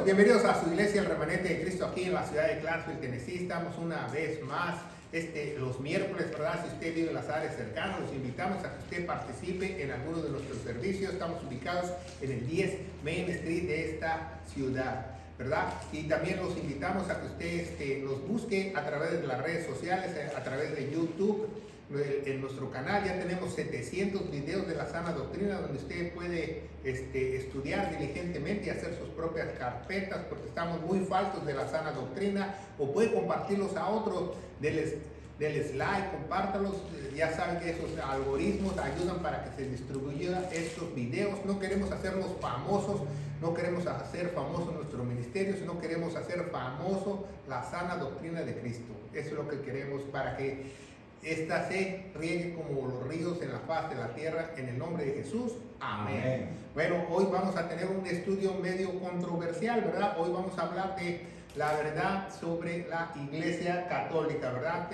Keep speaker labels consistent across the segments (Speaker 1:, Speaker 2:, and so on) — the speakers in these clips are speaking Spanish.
Speaker 1: bienvenidos a su iglesia, el Remanente de Cristo, aquí en la ciudad de Clarksville, Tennessee. Estamos una vez más los miércoles, ¿verdad? Si usted vive en las áreas cercanas, los invitamos a que usted participe en alguno de nuestros servicios. Estamos ubicados en el 10 Main Street de esta ciudad, ¿verdad? Y también los invitamos a que usted nos busque a través de las redes sociales, a través de YouTube. En nuestro canal ya tenemos 700 videos de la sana doctrina donde usted puede estudiar diligentemente y hacer sus propias carpetas, porque estamos muy faltos de la sana doctrina, o puede compartirlos a otros, denles like, compártalos. Ya saben que esos algoritmos ayudan para que se distribuyan estos videos. No queremos hacernos famosos, no queremos hacer famoso nuestro ministerio, sino queremos hacer famoso la sana doctrina de Cristo. Eso es lo que queremos, para que esta se riegue como los ríos en la faz de la tierra, en el nombre de Jesús. Amén. Amén. Bueno, hoy vamos a tener un estudio medio controversial, ¿verdad? Hoy vamos a hablar de la verdad sobre la Iglesia Católica, ¿verdad?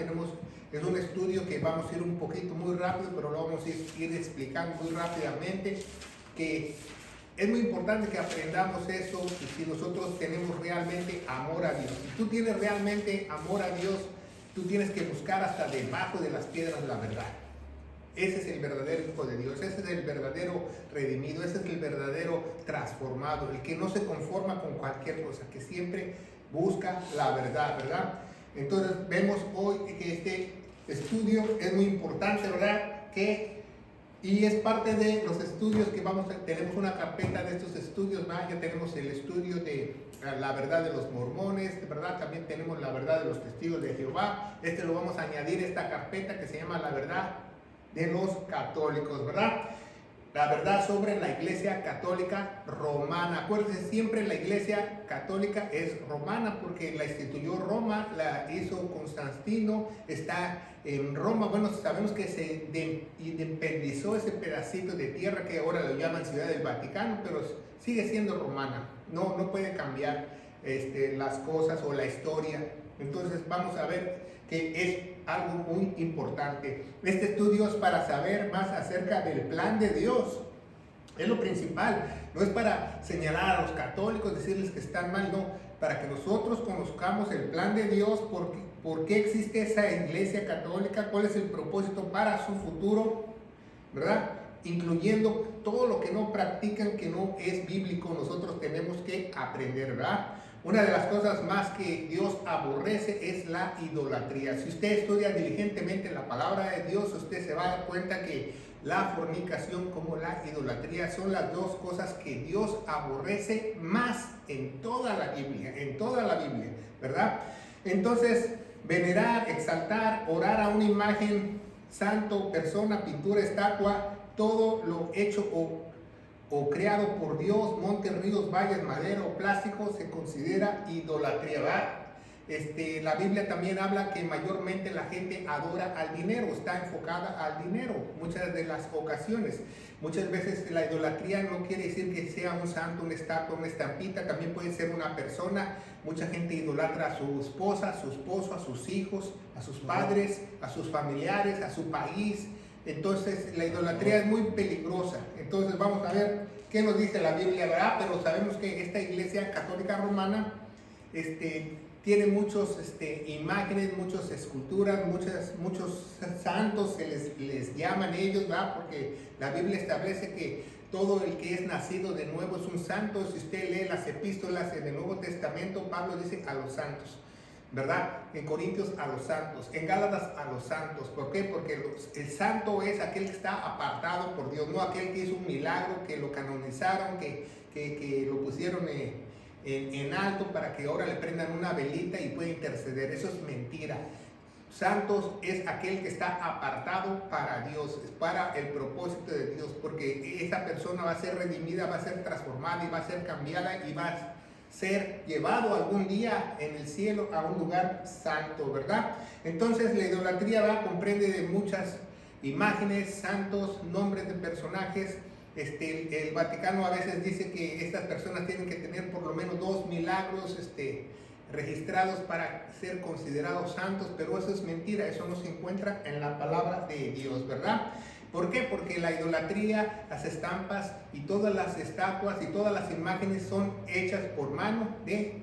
Speaker 1: Es un estudio que vamos a ir un poquito muy rápido, pero lo vamos a ir explicando muy rápidamente, que es muy importante que aprendamos eso, y si nosotros tenemos realmente amor a Dios. Si tú tienes realmente amor a Dios, tú tienes que buscar hasta debajo de las piedras la verdad. Ese es el verdadero Hijo de Dios, ese es el verdadero redimido, ese es el verdadero transformado, el que no se conforma con cualquier cosa, que siempre busca la verdad, ¿verdad? Entonces vemos hoy que este estudio es muy importante, ¿verdad? Y es parte de los estudios que tenemos una carpeta de estos estudios, ¿verdad? Ya tenemos el estudio de la verdad de los mormones, ¿verdad? También tenemos la verdad de los testigos de Jehová. Lo vamos a añadir esta carpeta que se llama la verdad de los católicos, ¿verdad? La verdad sobre la Iglesia Católica Romana. Acuérdense, siempre la Iglesia Católica es romana porque la instituyó Roma, la hizo Constantino, está en Roma. Bueno, sabemos que se independizó ese pedacito de tierra que ahora lo llaman Ciudad del Vaticano, pero sigue siendo romana. No puede cambiar las cosas o la historia. Entonces vamos a ver que es algo muy importante. Este estudio es para saber más acerca del plan de Dios. Es lo principal. No es para señalar a los católicos, decirles que están mal, no. Para que nosotros conozcamos el plan de Dios, por qué existe esa Iglesia Católica, cuál es el propósito para su futuro, ¿verdad? Incluyendo todo lo que no practican, que no es bíblico. Nosotros tenemos que aprender, ¿verdad? Una de las cosas más que Dios aborrece es la idolatría. Si usted estudia diligentemente la palabra de Dios, usted se va a dar cuenta que la fornicación como la idolatría son las dos cosas que Dios aborrece más en toda la Biblia, ¿verdad? Entonces, venerar, exaltar, orar a una imagen, santo, persona, pintura, estatua, todo lo hecho o creado por Dios, montes, ríos, valles, madera o plástico, se considera idolatría, ¿verdad? La Biblia también habla que mayormente la gente adora al dinero, está enfocada al dinero, muchas de las ocasiones. Muchas veces la idolatría no quiere decir que sea un santo, una estatua, una estampita, también puede ser una persona. Mucha gente idolatra a su esposa, a su esposo, a sus hijos, a sus padres, a sus familiares, a su país. Entonces la idolatría es muy peligrosa. Entonces vamos a ver qué nos dice la Biblia, ¿verdad? Pero sabemos que esta Iglesia Católica Romana tiene muchos imágenes, muchas esculturas, muchos santos se les llaman ellos, ¿verdad? Porque la Biblia establece que todo el que es nacido de nuevo es un santo. Si usted lee las epístolas en el Nuevo Testamento, Pablo dice a los santos, ¿verdad? En Corintios a los santos, en Gálatas a los santos. ¿Por qué? Porque el santo es aquel que está apartado por Dios, no aquel que hizo un milagro, que lo canonizaron, que lo pusieron en alto para que ahora le prendan una velita y pueda interceder. Eso es mentira. Santos es aquel que está apartado para Dios, es para el propósito de Dios, porque esa persona va a ser redimida, va a ser transformada y va a ser cambiada y va a ser llevado algún día en el cielo a un lugar santo, ¿verdad? Entonces la idolatría comprende de muchas imágenes, santos, nombres de personajes. El Vaticano a veces dice que estas personas tienen que tener por lo menos 2 milagros registrados para ser considerados santos, pero eso es mentira, eso no se encuentra en la palabra de Dios, ¿verdad? ¿Por qué? Porque la idolatría, las estampas y todas las estatuas y todas las imágenes son hechas por mano de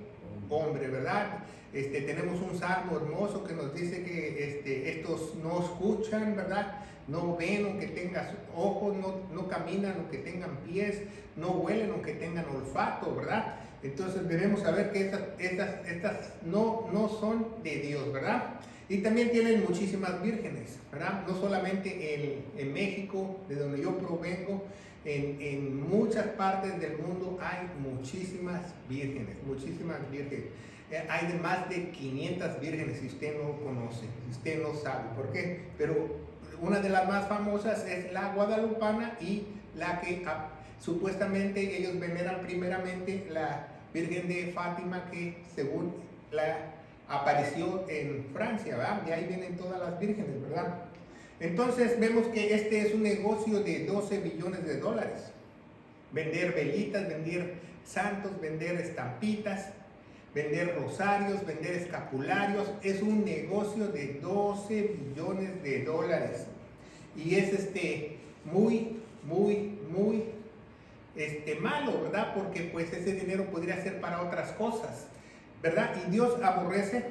Speaker 1: hombre, ¿verdad? Tenemos un salmo hermoso que nos dice que estos no escuchan, ¿verdad? No ven aunque tengan ojos, no caminan aunque tengan pies, no huelen aunque tengan olfato, ¿verdad? Entonces debemos saber que estas no son de Dios, ¿verdad? Y también tienen muchísimas vírgenes, ¿verdad? No solamente en México, de donde yo provengo, en muchas partes del mundo hay muchísimas vírgenes, hay de más de 500 vírgenes, si usted no conoce, si usted no sabe por qué. Pero una de las más famosas es la guadalupana y la que supuestamente ellos veneran primeramente la Virgen de Fátima, que según apareció en Francia, ¿verdad? De ahí vienen todas las vírgenes, ¿verdad? Entonces vemos que este es un negocio de 12 billones de dólares. Vender velitas, vender santos, vender estampitas, vender rosarios, vender escapularios, es un negocio de 12 billones de dólares. Y es muy malo, ¿verdad? Porque pues ese dinero podría ser para otras cosas, ¿verdad? Y Dios aborrece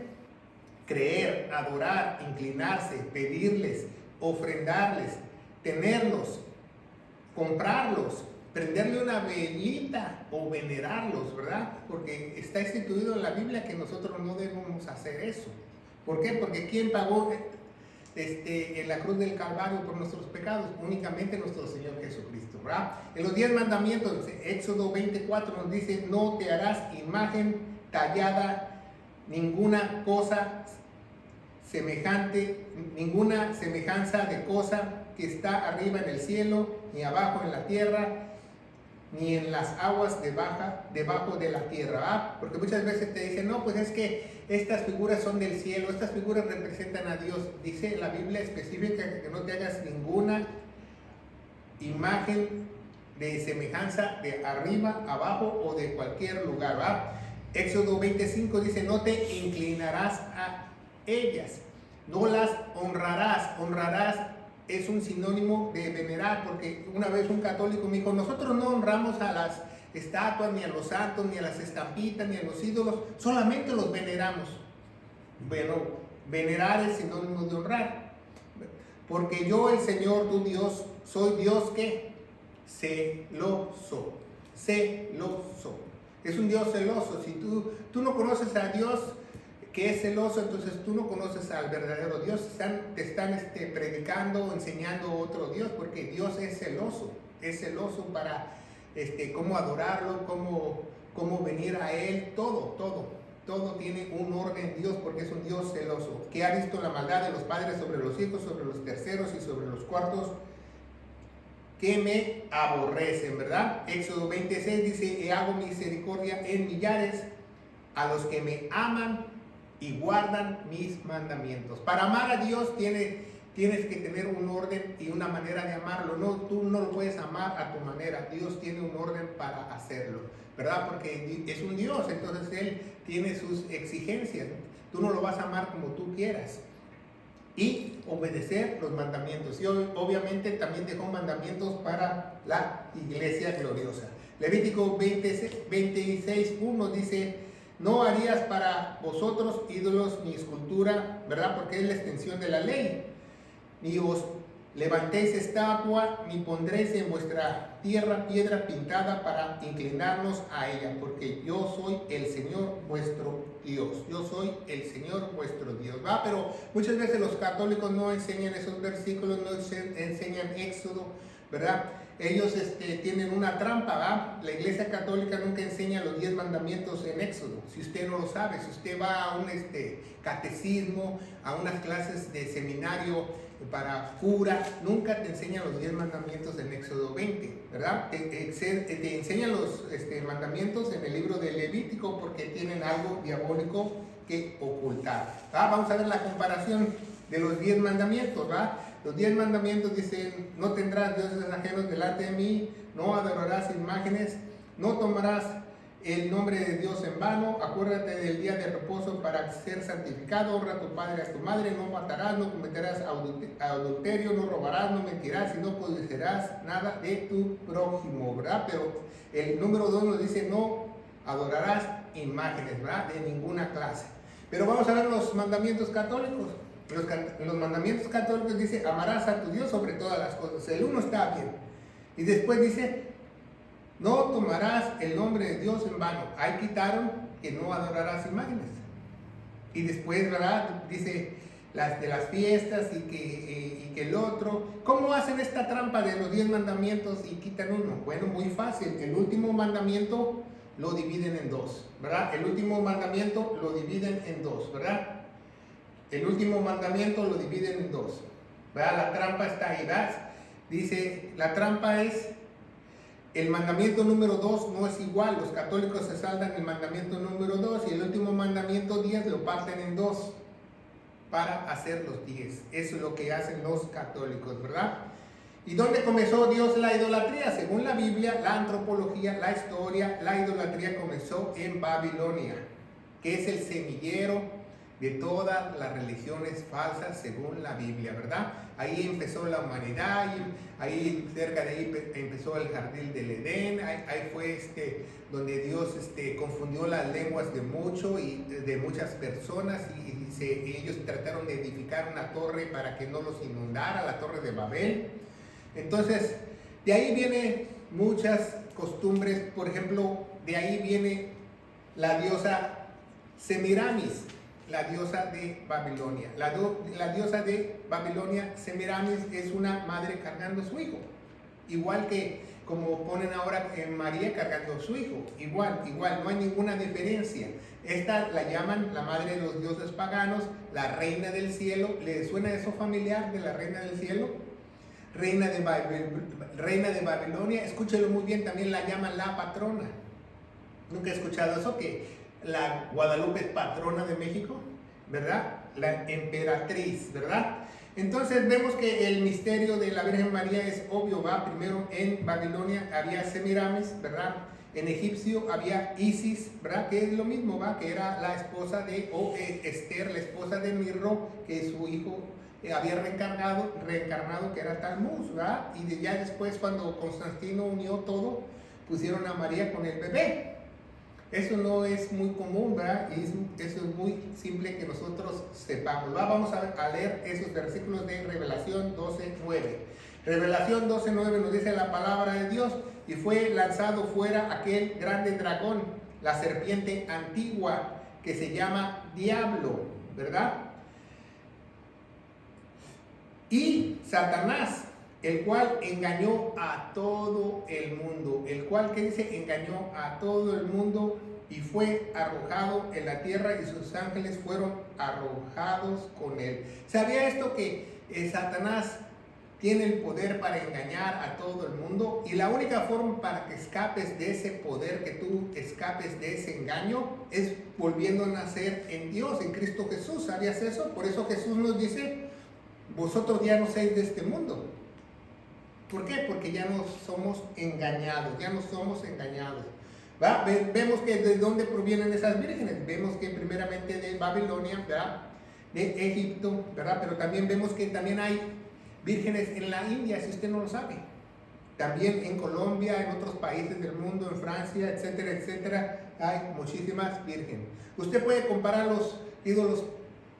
Speaker 1: creer, adorar, inclinarse, pedirles, ofrendarles, tenerlos, comprarlos, prenderle una velita o venerarlos, ¿verdad? Porque está instituido en la Biblia que nosotros no debemos hacer eso. ¿Por qué? Porque ¿quién pagó en la cruz del Calvario por nuestros pecados? Únicamente nuestro Señor Jesucristo, ¿verdad? En los 10 mandamientos, Éxodo 24 nos dice: no te harás imagen tallada, ninguna cosa semejante, ninguna semejanza de cosa que está arriba en el cielo, ni abajo en la tierra, ni en las aguas debajo de la tierra, ¿ah? Porque muchas veces te dicen, no, pues es que estas figuras son del cielo, estas figuras representan a Dios. Dice la Biblia específica que no te hagas ninguna imagen de semejanza de arriba, abajo o de cualquier lugar, ¿va? Éxodo 25 dice: no te inclinarás a ellas, no las honrarás. Honrarás es un sinónimo de venerar, porque una vez un católico me dijo: nosotros no honramos a las estatuas, ni a los santos, ni a las estampitas, ni a los ídolos, solamente los veneramos. Bueno, venerar es sinónimo de honrar, porque yo, el Señor tu Dios, soy Dios que celoso. Es un Dios celoso. Si tú no conoces a Dios que es celoso, entonces tú no conoces al verdadero Dios. Te están predicando, enseñando otro Dios, porque Dios es celoso para cómo adorarlo, cómo venir a Él, todo tiene un orden Dios, porque es un Dios celoso, que ha visto la maldad de los padres sobre los hijos, sobre los terceros y sobre los cuartos, que me aborrecen, ¿verdad? Éxodo 26 dice: y hago misericordia en millares a los que me aman y guardan mis mandamientos. Para amar a Dios tienes que tener un orden y una manera de amarlo. No, tú no lo puedes amar a tu manera. Dios tiene un orden para hacerlo, ¿verdad? Porque es un Dios, entonces Él tiene sus exigencias. Tú no lo vas a amar como tú quieras. Y obedecer los mandamientos. Y obviamente también dejó mandamientos para la iglesia gloriosa. Levítico 26:1 dice: no harías para vosotros ídolos ni escultura, ¿verdad? Porque es la extensión de la ley. Ni os levantéis estatua, ni pondréis en vuestra tierra piedra pintada para inclinarnos a ella, porque yo soy el Señor vuestro Dios. Yo soy el Señor vuestro Dios, ¿va? Pero muchas veces los católicos no enseñan esos versículos, no enseñan Éxodo, ¿verdad? Ellos tienen una trampa, ¿va? La Iglesia Católica nunca enseña los 10 mandamientos en Éxodo. Si usted no lo sabe, si usted va a un catecismo, a unas clases de seminario para cura, nunca te enseñan los 10 mandamientos en Éxodo 20, ¿verdad? Te enseñan los mandamientos en el libro de Levítico, porque tienen algo diabólico que ocultar, ¿va? Vamos a ver la comparación de los 10 mandamientos, ¿va? Los 10 mandamientos dicen: no tendrás dioses ajenos delante de mí, no adorarás imágenes, no tomarás el nombre de Dios en vano, acuérdate del día de reposo para ser santificado, honra a tu padre y a tu madre, no matarás, no cometerás adulterio, no robarás, no mentirás y no codiciarás nada de tu prójimo, ¿verdad? Pero el número 2 nos dice no adorarás imágenes, ¿verdad? De ninguna clase. Pero vamos a ver los mandamientos católicos. Los mandamientos católicos dice amarás a tu Dios sobre todas las cosas. El uno está bien. Y después dice no tomarás el nombre de Dios en vano. Ahí quitaron que no adorarás imágenes. Y después, ¿verdad? Dice las de las fiestas y que el otro. ¿Cómo hacen esta trampa de los 10 mandamientos y quitan uno? Bueno, muy fácil. El último mandamiento lo dividen en dos, ¿verdad? El último mandamiento lo dividen en dos, ¿verdad? El último mandamiento lo dividen en dos, ¿verdad? La trampa está ahí, ¿verdad? Dice, la trampa es el mandamiento número 2 no es igual. Los católicos se saltan el mandamiento número 2 y el último mandamiento 10 lo parten en dos para hacer los 10. Eso es lo que hacen los católicos, ¿verdad? ¿Y dónde comenzó Dios la idolatría? Según la Biblia, la antropología, la historia, la idolatría comenzó en Babilonia, que es el semillero de todas las religiones falsas según la Biblia, ¿verdad? Ahí empezó la humanidad, ahí cerca de ahí empezó el jardín del Edén, ahí fue donde Dios confundió las lenguas de muchas personas y ellos trataron de edificar una torre para que no los inundara, la torre de Babel. Entonces, de ahí vienen muchas costumbres, por ejemplo, de ahí viene la diosa Semiramis, la diosa de Babilonia. La diosa de Babilonia, Semiramis, es una madre cargando a su hijo. Igual que como ponen ahora en María cargando a su hijo. Igual, no hay ninguna diferencia. Esta la llaman la madre de los dioses paganos, la reina del cielo. ¿Le suena eso familiar de la reina del cielo? Reina de Babilonia, escúchelo muy bien, también la llaman la patrona. ¿Nunca he escuchado eso? Que la Guadalupe es patrona de México, ¿verdad? La emperatriz, ¿verdad? Entonces vemos que el misterio de la Virgen María es obvio, ¿va? Primero en Babilonia había Semiramis, ¿verdad? En egipcio había Isis, ¿verdad? Que es lo mismo, ¿va? Que era la esposa de, Esther, la esposa de Mirro, que su hijo había reencarnado, que era Talmuz, ¿verdad? Y ya después, cuando Constantino unió todo, pusieron a María con el bebé. Eso no es muy común, ¿verdad? Y eso es muy simple que nosotros sepamos, ¿verdad? Vamos a leer esos versículos de Revelación 12:9. Revelación 12:9 nos dice la palabra de Dios: y fue lanzado fuera aquel grande dragón, la serpiente antigua, que se llama Diablo, ¿verdad? Y Satanás, el cual engañó a todo el mundo. El cual, ¿qué dice? Engañó a todo el mundo y fue arrojado en la tierra y sus ángeles fueron arrojados con él. ¿Sabía esto que Satanás tiene el poder para engañar a todo el mundo? Y la única forma para que escapes de ese poder, que tú escapes de ese engaño, es volviendo a nacer en Dios, en Cristo Jesús. ¿Sabías eso? Por eso Jesús nos dice: vosotros ya no sois de este mundo. ¿Por qué? Porque ya no somos engañados, ¿va? Vemos que de dónde provienen esas vírgenes. Vemos que primeramente de Babilonia, ¿verdad? De Egipto, ¿verdad? Pero también vemos que también hay vírgenes en la India, si usted no lo sabe. También en Colombia, en otros países del mundo, en Francia, etcétera, etcétera, hay muchísimas vírgenes. Usted puede comparar los ídolos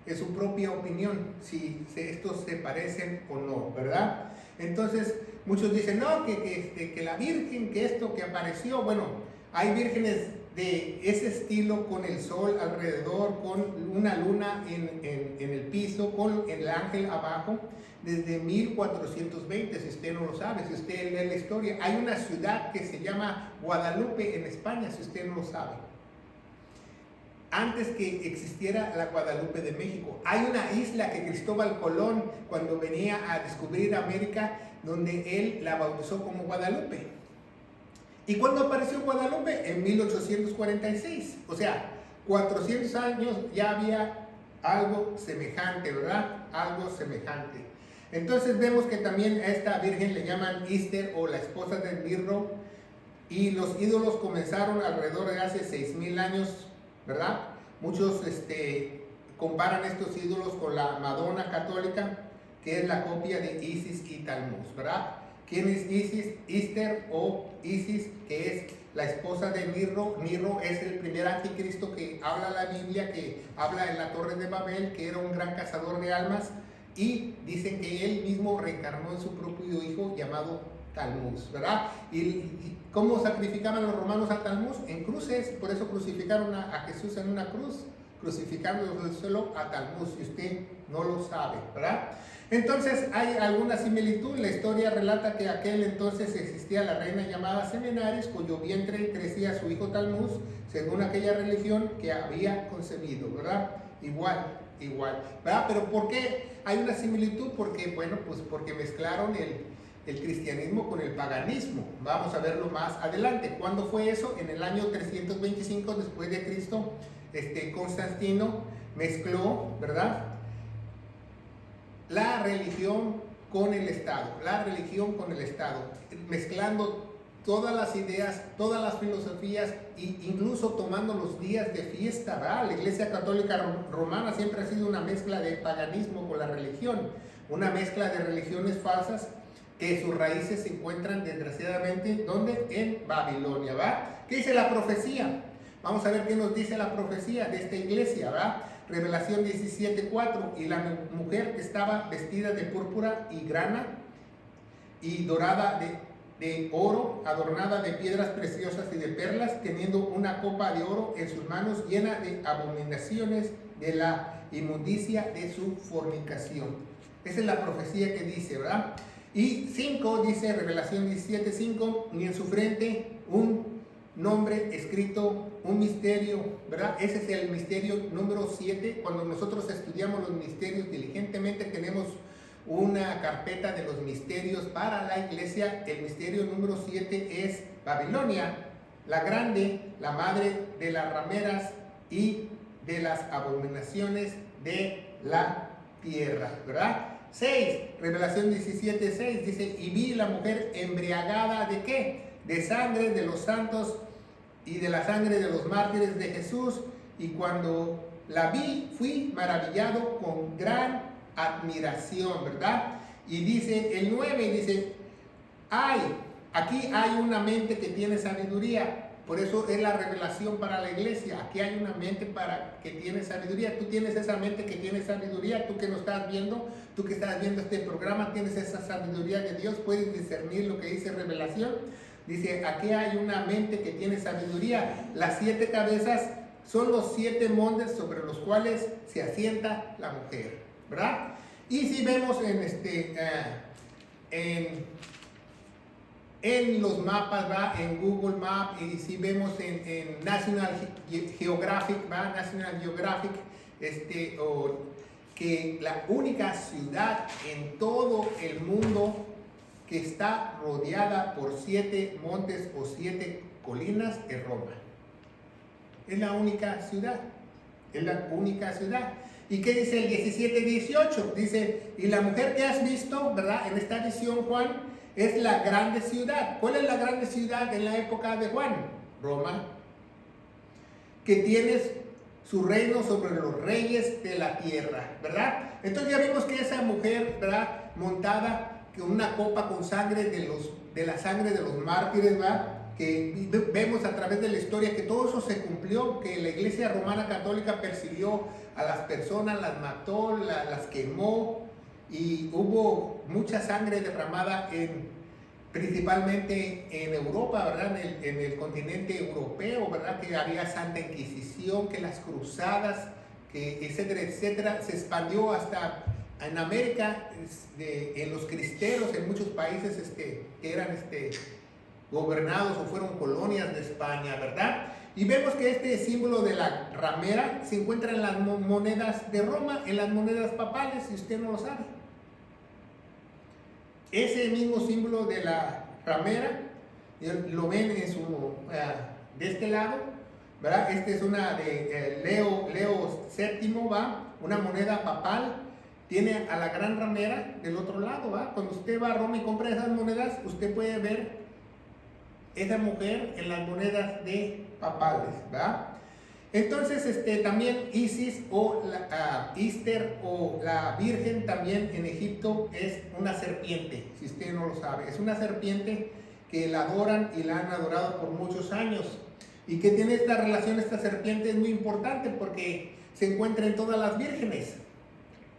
Speaker 1: en su propia opinión, si estos se parecen o no, ¿verdad? Entonces, muchos dicen, no, que la virgen, que esto que apareció, bueno, hay vírgenes de ese estilo, con el sol alrededor, con una luna en el piso, con el ángel abajo, desde 1420, si usted no lo sabe, si usted lee la historia. Hay una ciudad que se llama Guadalupe en España, si usted no lo sabe. Antes que existiera la Guadalupe de México, hay una isla que Cristóbal Colón, cuando venía a descubrir América, donde él la bautizó como Guadalupe. ¿Y cuándo apareció Guadalupe? En 1846. O sea, 400 años ya había algo semejante, ¿verdad? Algo semejante. Entonces vemos que también a esta virgen le llaman Esther, o la esposa de Mirro, Y los ídolos comenzaron alrededor de hace 6,000 años, ¿verdad? Muchos comparan estos ídolos con la Madonna católica, que es la copia de Isis y Talmuz, ¿verdad? ¿Quién es Isis? Ister o Isis, que es la esposa de Mirro. Mirro es el primer anticristo que habla la Biblia, que habla en la Torre de Babel, que era un gran cazador de almas, y dicen que él mismo reencarnó en su propio hijo llamado Talmuz, ¿verdad? ¿Y cómo sacrificaban los romanos a Talmuz? En cruces. Por eso crucificaron a Jesús en una cruz, crucificándolo a Talmuz, y usted no lo sabe, ¿verdad? Entonces hay alguna similitud. La historia relata que aquel entonces existía la reina llamada Semenares, cuyo vientre crecía su hijo Talmuz, según aquella religión que había concebido, ¿verdad? Igual, ¿verdad? Pero ¿por qué hay una similitud? Porque, bueno, pues porque mezclaron el cristianismo con el paganismo. Vamos a verlo más adelante. ¿Cuándo fue eso? En el año 325 después de Cristo, Constantino mezcló, ¿verdad?, la religión con el Estado, mezclando todas las ideas, todas las filosofías, e incluso tomando los días de fiesta, ¿verdad? La Iglesia Católica Romana siempre ha sido una mezcla de paganismo con la religión, una mezcla de religiones falsas que sus raíces se encuentran desgraciadamente, ¿dónde? En Babilonia, ¿va? ¿Qué dice la profecía? Vamos a ver qué nos dice la profecía de esta iglesia, ¿va? Revelación 17:4, y la mujer que estaba vestida de púrpura y grana y dorada de oro, adornada de piedras preciosas y de perlas, teniendo una copa de oro en sus manos, llena de abominaciones de la inmundicia de su fornicación. Esa es la profecía que dice, ¿verdad? Y 5 dice, Revelación 17:5, y en su frente un nombre escrito, un misterio, ¿verdad? Ese es el misterio número 7. Cuando nosotros estudiamos los misterios diligentemente, tenemos una carpeta de los misterios para la iglesia. El misterio número 7 es Babilonia, la grande, la madre de las rameras y de las abominaciones de la tierra, ¿verdad? 6, Revelación 17:6 dice, y vi la mujer embriagada ¿de qué? De sangre de los santos y de la sangre de los mártires de Jesús, y cuando la vi fui maravillado con gran admiración, ¿verdad? Y dice el 9, dice, aquí hay una mente que tiene sabiduría. Por eso es la revelación para la iglesia. Aquí hay una mente que tiene sabiduría. Tú tienes esa mente que tiene sabiduría. Tú que nos estás viendo, tú que estás viendo este programa, tienes esa sabiduría de Dios. Puedes discernir lo que dice Revelación. Dice, aquí hay una mente que tiene sabiduría. Las 7 cabezas son los 7 montes sobre los cuales se asienta la mujer, ¿verdad? Y si vemos en los mapas, ¿va? En Google Maps, y si vemos en National Geographic, ¿va? National Geographic, que la única ciudad en todo el mundo que está rodeada por 7 montes o 7 colinas es Roma. Es la única ciudad. ¿Y qué dice el 17:18? Dice, y la mujer que has visto, ¿verdad? En esta visión, Juan, es la grande ciudad. ¿Cuál es la grande ciudad en la época de Juan? Roma. Que tienes su reino sobre los reyes de la tierra, ¿verdad? Entonces ya vimos que esa mujer, ¿verdad? Montada con una copa con sangre de la sangre de los mártires, ¿verdad? Que vemos a través de la historia que todo eso se cumplió, que la Iglesia Romana Católica persiguió a las personas, las mató, las quemó, y hubo mucha sangre derramada principalmente en Europa, ¿verdad? En el continente europeo, ¿verdad? Que había Santa Inquisición, que las cruzadas, que etcétera, etcétera, se expandió hasta en América, en los cristeros, en muchos países que eran gobernados o fueron colonias de España, ¿verdad? Y vemos que este símbolo de la ramera se encuentra en las monedas de Roma, en las monedas papales, si usted no lo sabe. Ese mismo símbolo de la ramera lo ven de este lado, ¿verdad? Esta es una de Leo VII, ¿va? Una moneda papal. Tiene a la gran ramera del otro lado, ¿va? Cuando usted va a Roma y compra esas monedas, usted puede ver esa mujer en las monedas de papales, ¿verdad? Entonces, también Isis o Ister o la Virgen también en Egipto es una serpiente, si usted no lo sabe. Es una serpiente que la adoran y la han adorado por muchos años. Y que tiene esta relación, esta serpiente es muy importante porque se encuentra en todas las vírgenes.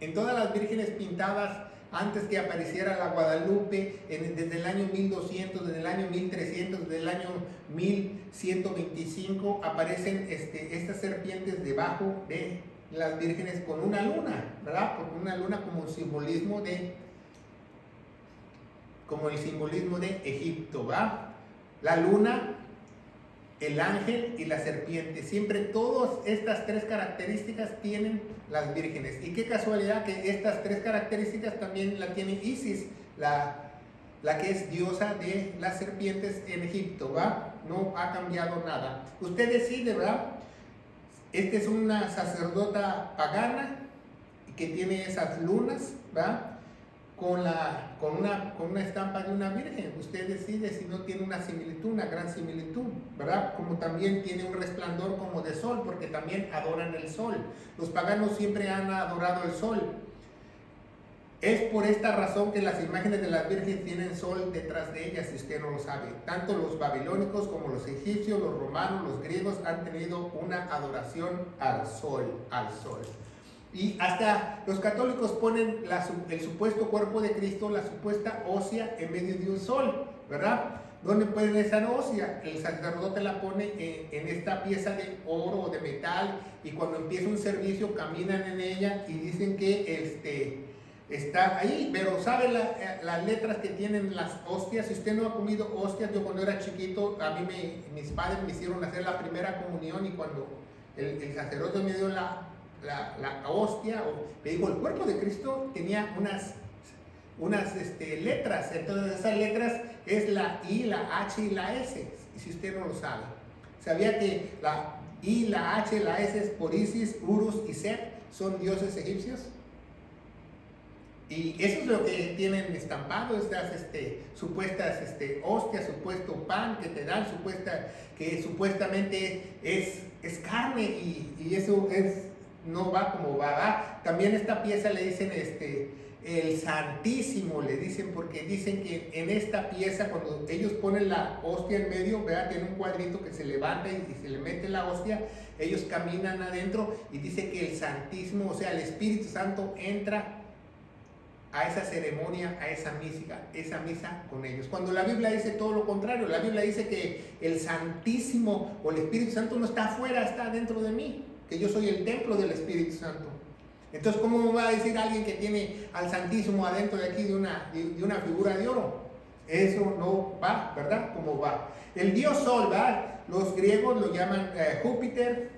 Speaker 1: En todas las vírgenes pintadas antes que apareciera la Guadalupe, desde el año 1200, desde el año 1300, desde el año 1125, aparecen estas serpientes debajo de las vírgenes con una luna, ¿verdad? Porque una luna como el simbolismo de Egipto, ¿va? La luna, el ángel y la serpiente. Siempre todas estas tres características tienen las vírgenes. Y qué casualidad que estas tres características también la tiene Isis, la que es diosa de las serpientes en Egipto, ¿va? No ha cambiado nada. Usted decide, ¿verdad? Esta es una sacerdota pagana que tiene esas lunas, ¿va? Con una estampa de una virgen. Usted decide si no tiene una similitud, una gran similitud, ¿verdad? Como también tiene un resplandor como de sol, porque también adoran el sol. Los paganos siempre han adorado el sol. Es por esta razón que las imágenes de las vírgenes tienen sol detrás de ellas, si usted no lo sabe. Tanto los babilónicos como los egipcios, los romanos, los griegos han tenido una adoración al sol, Y hasta los católicos ponen el supuesto cuerpo de Cristo, la supuesta ósea, en medio de un sol, ¿verdad? ¿Dónde ponen esa ósea? El sacerdote la pone en esta pieza de oro o de metal, y cuando empieza un servicio caminan en ella y dicen que está ahí. Pero ¿sabe las letras que tienen las hostias? Si usted no ha comido hostias, yo cuando era chiquito, mis padres me hicieron hacer la primera comunión, y cuando el sacerdote me dio la hostia, me dijo, el cuerpo de Cristo tenía unas letras. Entonces esas letras es la I, la H y la S. Y si usted no lo sabe, ¿sabía que la I, la H, la S es por Isis, Urus y Set? Son dioses egipcios. Y eso es lo que tienen estampado, estas supuestas hostias, supuesto pan que te dan, que supuestamente es carne, y eso no va como va. También esta pieza le dicen el Santísimo, le dicen, porque dicen que en esta pieza, cuando ellos ponen la hostia en medio, ¿verdad? Tiene un cuadrito que se levanta y se le mete la hostia, ellos caminan adentro, y dice que el Santísimo, o sea, el Espíritu Santo entra a esa ceremonia, a esa misa con ellos. Cuando la Biblia dice todo lo contrario, la Biblia dice que el Santísimo o el Espíritu Santo no está afuera, está dentro de mí, que yo soy el templo del Espíritu Santo. Entonces, ¿cómo me va a decir alguien que tiene al Santísimo adentro de aquí de una figura de oro? Eso no va, ¿verdad? ¿Cómo va? El dios Sol, ¿verdad? Los griegos lo llaman Júpiter,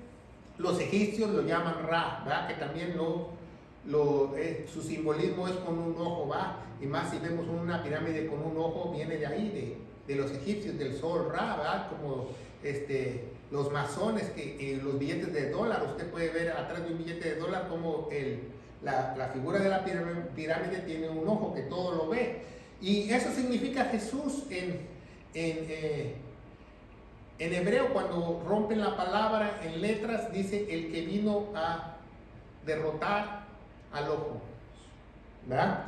Speaker 1: los egipcios lo llaman Ra, ¿verdad? Que también su simbolismo es con un ojo, ¿va? Y más si vemos una pirámide con un ojo, viene de ahí, de los egipcios, del sol Ra, ¿va? Como los masones, que los billetes de dólar, usted puede ver atrás de un billete de dólar como la figura de la pirámide tiene un ojo que todo lo ve. Y eso significa Jesús en hebreo. Cuando rompen la palabra en letras, dice el que vino a derrotar al ojo, ¿verdad?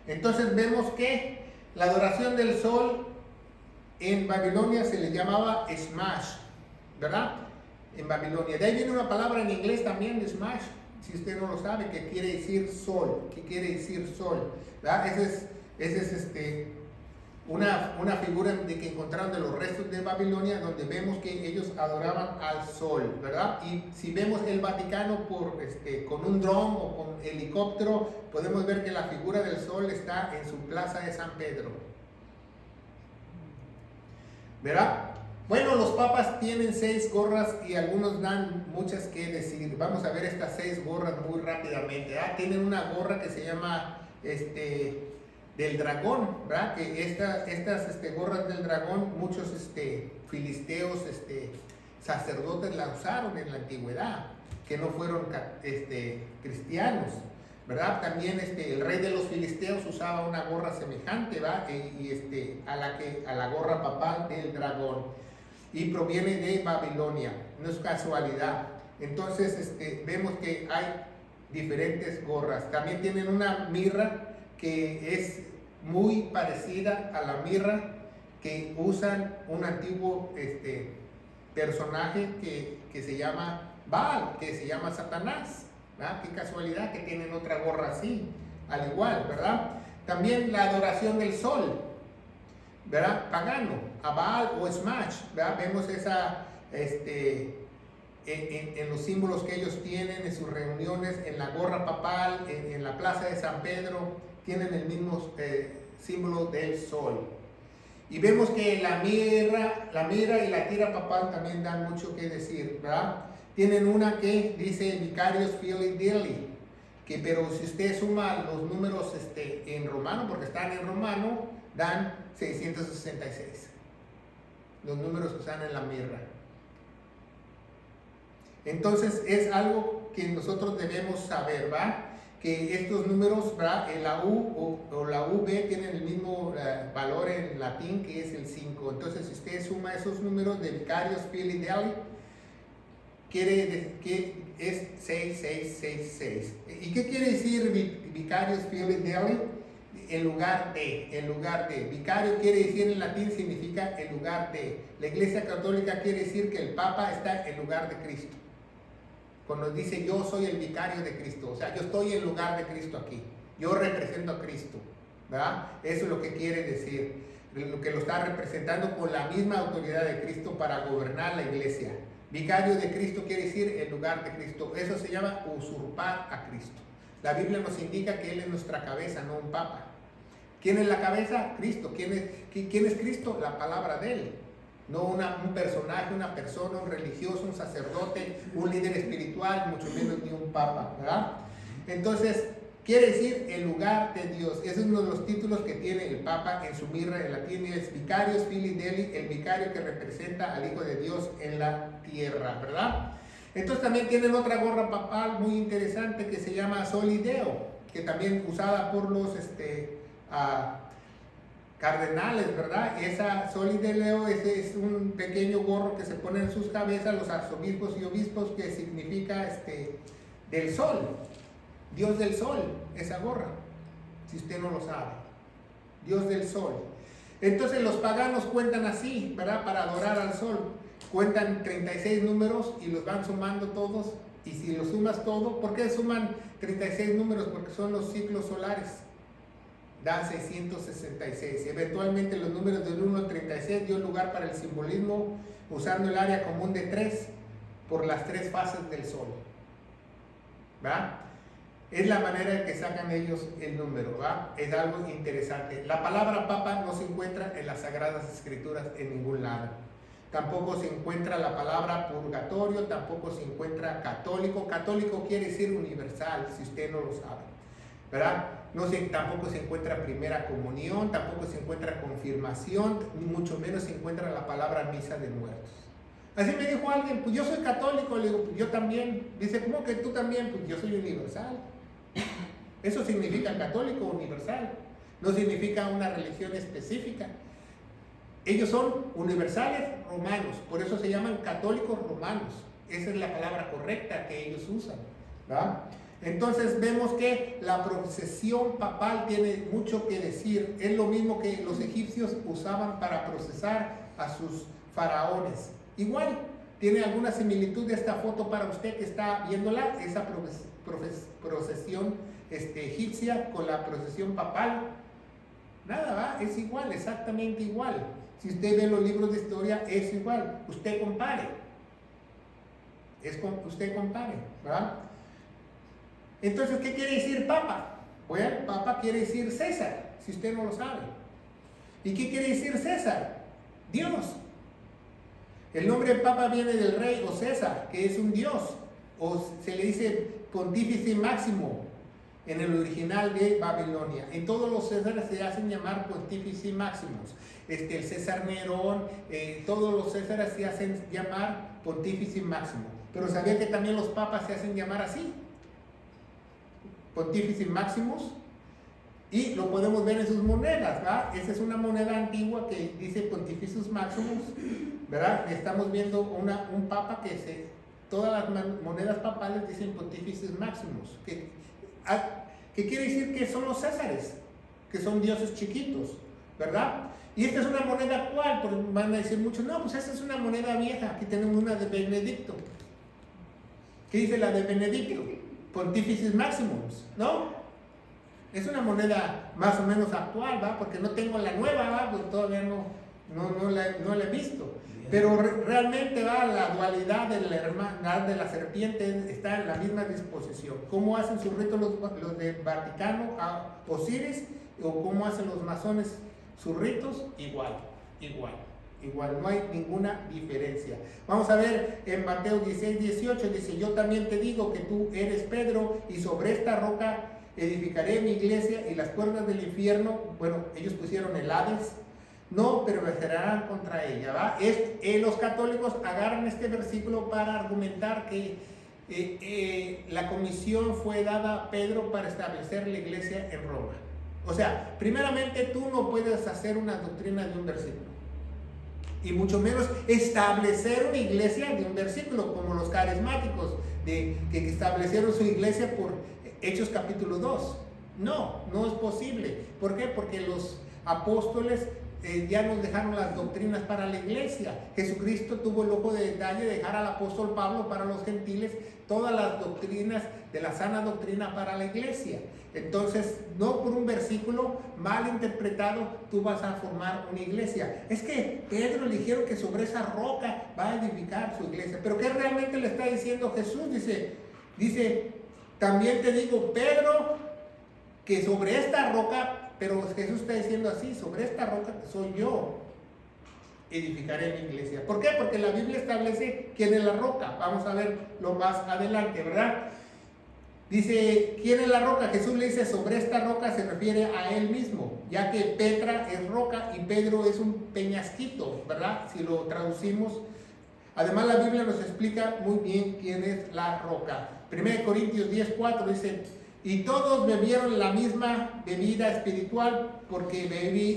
Speaker 1: Entonces vemos que la adoración del sol en Babilonia se le llamaba Smash, ¿verdad? En Babilonia. De ahí viene una palabra en inglés también de Smash, si usted no lo sabe, que quiere decir sol, ¿verdad? Ese es una figura que encontraron de los restos de Babilonia, donde vemos que ellos adoraban al sol, ¿verdad? Y si vemos el Vaticano con un dron o con helicóptero, podemos ver que la figura del sol está en su plaza de San Pedro, ¿verdad? Bueno, los papas tienen 6 gorras y algunos dan muchas que decir. Vamos a ver estas 6 gorras muy rápidamente, ¿verdad? Tienen una gorra que se llama del dragón, ¿verdad? Que estas gorras del dragón, muchos filisteos, sacerdotes la usaron en la antigüedad, que no fueron cristianos. ¿verdad? También el rey de los filisteos usaba una gorra semejante, ¿va? A la gorra papal del dragón, y proviene de Babilonia, no es casualidad. Entonces vemos que hay diferentes gorras. También tienen una mirra que es muy parecida a la mirra que usan un antiguo personaje que se llama Baal, que se llama Satanás, ¿verdad? Qué casualidad que tienen otra gorra así, al igual, ¿verdad? También la adoración del sol, ¿verdad? Pagano, a Baal o Smash, ¿verdad? Vemos esa, en los símbolos que ellos tienen en sus reuniones, en la gorra papal, en la plaza de San Pedro, tienen el mismo símbolo del sol. Y vemos que la mira y la tira papal también dan mucho que decir, ¿verdad? Tienen una que dice Vicarious Filii Dei, pero si usted suma los números en romano, porque están en romano, dan 666. Los números que están en la mirra. Entonces es algo que nosotros debemos saber, ¿va? Que estos números, ¿verdad? La U o la V tienen el mismo valor en latín, que es el 5. Entonces, si usted suma esos números de Vicarious Filii Dei, quiere decir que es 6666. ¿Y qué quiere decir Vicarious Filii Dei? En lugar de. Vicario quiere decir en latín, significa en lugar de. La Iglesia Católica quiere decir que el Papa está en lugar de Cristo. Cuando dice yo soy el vicario de Cristo, o sea, yo estoy en lugar de Cristo aquí, yo represento a Cristo, ¿verdad? Eso es lo que quiere decir, lo que lo está representando con la misma autoridad de Cristo para gobernar la iglesia. Vicario de Cristo quiere decir en lugar de Cristo. Eso se llama usurpar a Cristo. La Biblia nos indica que Él es nuestra cabeza, no un papa. ¿Quién es la cabeza? Cristo. ¿Quién es Cristo? La palabra de Él. No un personaje, una persona, un religioso, un sacerdote, un líder espiritual, mucho menos ni un papa, ¿verdad? Entonces, quiere decir el lugar de Dios. Ese es uno de los títulos que tiene el Papa en su mirra en latín, es Vicarious Filii Dei, el vicario que representa al Hijo de Dios en la tierra, ¿verdad? Entonces también tienen otra gorra papal muy interesante que se llama Soli Deo, que también usada por los cardenales, ¿verdad? Esa Soli Deo es un pequeño gorro que se pone en sus cabezas los arzobispos y obispos, que significa del sol, Dios del sol, esa gorra, si usted no lo sabe, Dios del sol. Entonces los paganos cuentan así, ¿verdad? Para adorar al sol, cuentan 36 números y los van sumando todos, y si los sumas todo, ¿por qué suman 36 números? Porque son los ciclos solares. Da 666. Eventualmente los números del 1 al 36 dio lugar para el simbolismo usando el área común de 3 por las 3 fases del sol. ¿Va? Es la manera en que sacan ellos el número. ¿Va? Es algo interesante. La palabra papa no se encuentra en las Sagradas Escrituras en ningún lado. Tampoco se encuentra la palabra purgatorio, tampoco se encuentra católico. Católico quiere decir universal, si usted no lo sabe, ¿verdad? Tampoco se encuentra primera comunión, tampoco se encuentra confirmación, ni mucho menos se encuentra la palabra misa de muertos. Así me dijo alguien, pues yo soy católico, le digo, pues yo también. Dice, ¿cómo que tú también? Pues yo soy universal. Eso significa católico universal, no significa una religión específica. Ellos son universales romanos, por eso se llaman católicos romanos. Esa es la palabra correcta que ellos usan, ¿verdad? Entonces vemos que la procesión papal tiene mucho que decir. Es lo mismo que los egipcios usaban para procesar a sus faraones. Igual, tiene alguna similitud de esta foto para usted que está viéndola, esa procesión egipcia con la procesión papal. Nada, ¿va? Es igual, exactamente igual. Si usted ve los libros de historia, es igual. Usted compare. Usted compare, ¿verdad? Entonces, ¿qué quiere decir papa? Bueno, papa quiere decir César, si usted no lo sabe. ¿Y qué quiere decir César? Dios. El nombre de papa viene del rey o César, que es un dios. O se le dice pontífice máximo en el original de Babilonia. En todos los Césares se hacen llamar pontífice máximos. El César Nerón, todos los Césares se hacen llamar pontífice máximo. Pero ¿sabía que también los papas se hacen llamar así? Pontificis Maximus, y lo podemos ver en sus monedas, ¿verdad? Esa es una moneda antigua que dice Pontificis Maximus, ¿verdad? Estamos viendo un papa todas las monedas papales dicen Pontificis Maximus, que quiere decir que son los césares, que son dioses chiquitos, ¿verdad? Y esta es una moneda actual, porque van a decir muchos, no, pues esta es una moneda vieja, aquí tenemos una de Benedicto. ¿Qué dice la de Benedicto? Pontificis Maximus, ¿no? Es una moneda más o menos actual, ¿va? Porque no tengo la nueva, ¿va? Pues todavía no la he visto. Pero realmente, ¿va? La dualidad de la hermandad de la serpiente está en la misma disposición. ¿Cómo hacen sus ritos los de Vaticano a Osiris? ¿O cómo hacen los masones sus ritos? Igual. No hay ninguna diferencia. Vamos a ver en Mateo 16:18, dice, yo también te digo que tú eres Pedro, y sobre esta roca edificaré mi iglesia, y las puertas del infierno, bueno, ellos pusieron el Hades, no prevalecerán contra ella, ¿va? Los católicos agarran este versículo para argumentar que la comisión fue dada a Pedro para establecer la iglesia en Roma. O sea, primeramente tú no puedes hacer una doctrina de un versículo, y mucho menos establecer una iglesia de un versículo, como los carismáticos que establecieron su iglesia por Hechos capítulo 2. No es posible. ¿Por qué? Porque los apóstoles ya nos dejaron las doctrinas para la iglesia. Jesucristo tuvo el ojo de detalle de dejar al apóstol Pablo para los gentiles todas las doctrinas de la sana doctrina para la iglesia. Entonces, no por un versículo mal interpretado tú vas a formar una iglesia. Es que Pedro le dijeron que sobre esa roca va a edificar su iglesia. Pero ¿qué realmente le está diciendo Jesús? Dice, también te digo, Pedro, que sobre esta roca, pero Jesús está diciendo así, sobre esta roca que soy yo, edificaré mi iglesia. ¿Por qué? Porque la Biblia establece quién es la roca. Vamos a verlo más adelante, ¿verdad? Dice, ¿quién es la roca? Jesús le dice, sobre esta roca se refiere a él mismo, ya que Petra es roca y Pedro es un peñasquito, ¿verdad? Si lo traducimos. Además, la Biblia nos explica muy bien quién es la roca. 1 Corintios 10:4 dice, y todos bebieron la misma bebida espiritual, porque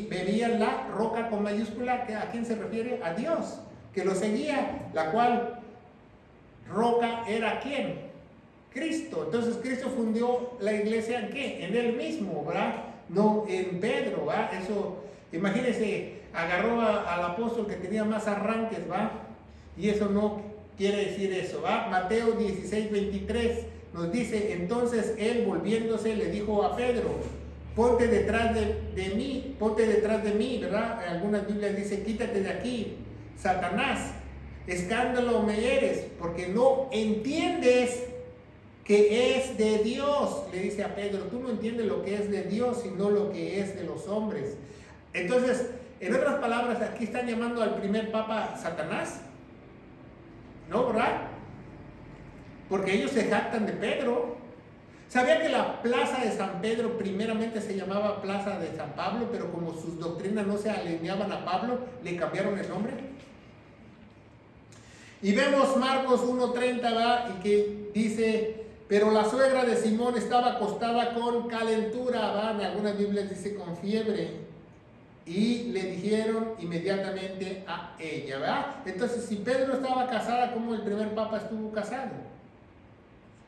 Speaker 1: bebían la roca con mayúscula. ¿A quién se refiere? A Dios, que lo seguía, la cual roca era ¿quién? Cristo. Entonces Cristo fundió la iglesia ¿en qué? En él mismo, ¿verdad? No en Pedro, ¿verdad? Eso, imagínense, agarró al apóstol que tenía más arranques, ¿va? Y eso no quiere decir eso, ¿va? Mateo 16:23 nos dice, entonces él volviéndose le dijo a Pedro, ponte detrás de mí, ¿verdad? En algunas Biblias dice, quítate de aquí, Satanás, escándalo me eres, porque no entiendes que es de Dios, le dice a Pedro, tú no entiendes lo que es de Dios, sino lo que es de los hombres. Entonces, en otras palabras, aquí están llamando al primer papa Satanás, ¿no, verdad? Porque ellos se jactan de Pedro. ¿Sabía que la plaza de San Pedro primeramente se llamaba Plaza de San Pablo, pero como sus doctrinas no se alineaban a Pablo, le cambiaron el nombre? Y vemos Marcos 1:30, ¿va? Y que dice, pero la suegra de Simón estaba acostada con calentura, ¿va? En algunas Biblias dice con fiebre. Y le dijeron inmediatamente a ella, ¿verdad? Entonces, si Pedro estaba casada, ¿cómo el primer papa estuvo casado?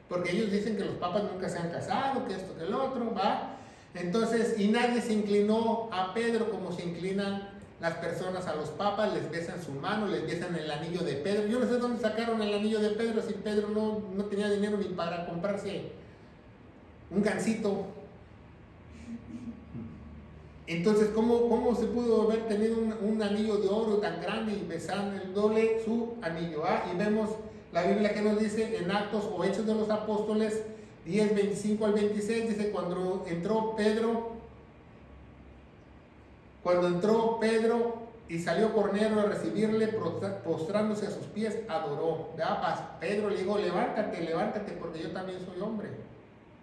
Speaker 1: Porque ellos dicen que los papas nunca se han casado, que esto, que el otro, ¿va? Entonces, y nadie se inclinó a Pedro como se inclinan las personas a los papas, les besan su mano, les besan el anillo de Pedro. Yo no sé dónde sacaron el anillo de Pedro, si Pedro no tenía dinero ni para comprarse un gansito. Entonces, ¿cómo se pudo haber tenido un anillo de oro tan grande y besándole su anillo? Y vemos la Biblia que nos dice en Actos o Hechos de los Apóstoles 10:25 al 26, dice, cuando entró Pedro y salió Cornelio a recibirle, postrándose a sus pies, adoró. Pedro le dijo, levántate, porque yo también soy hombre.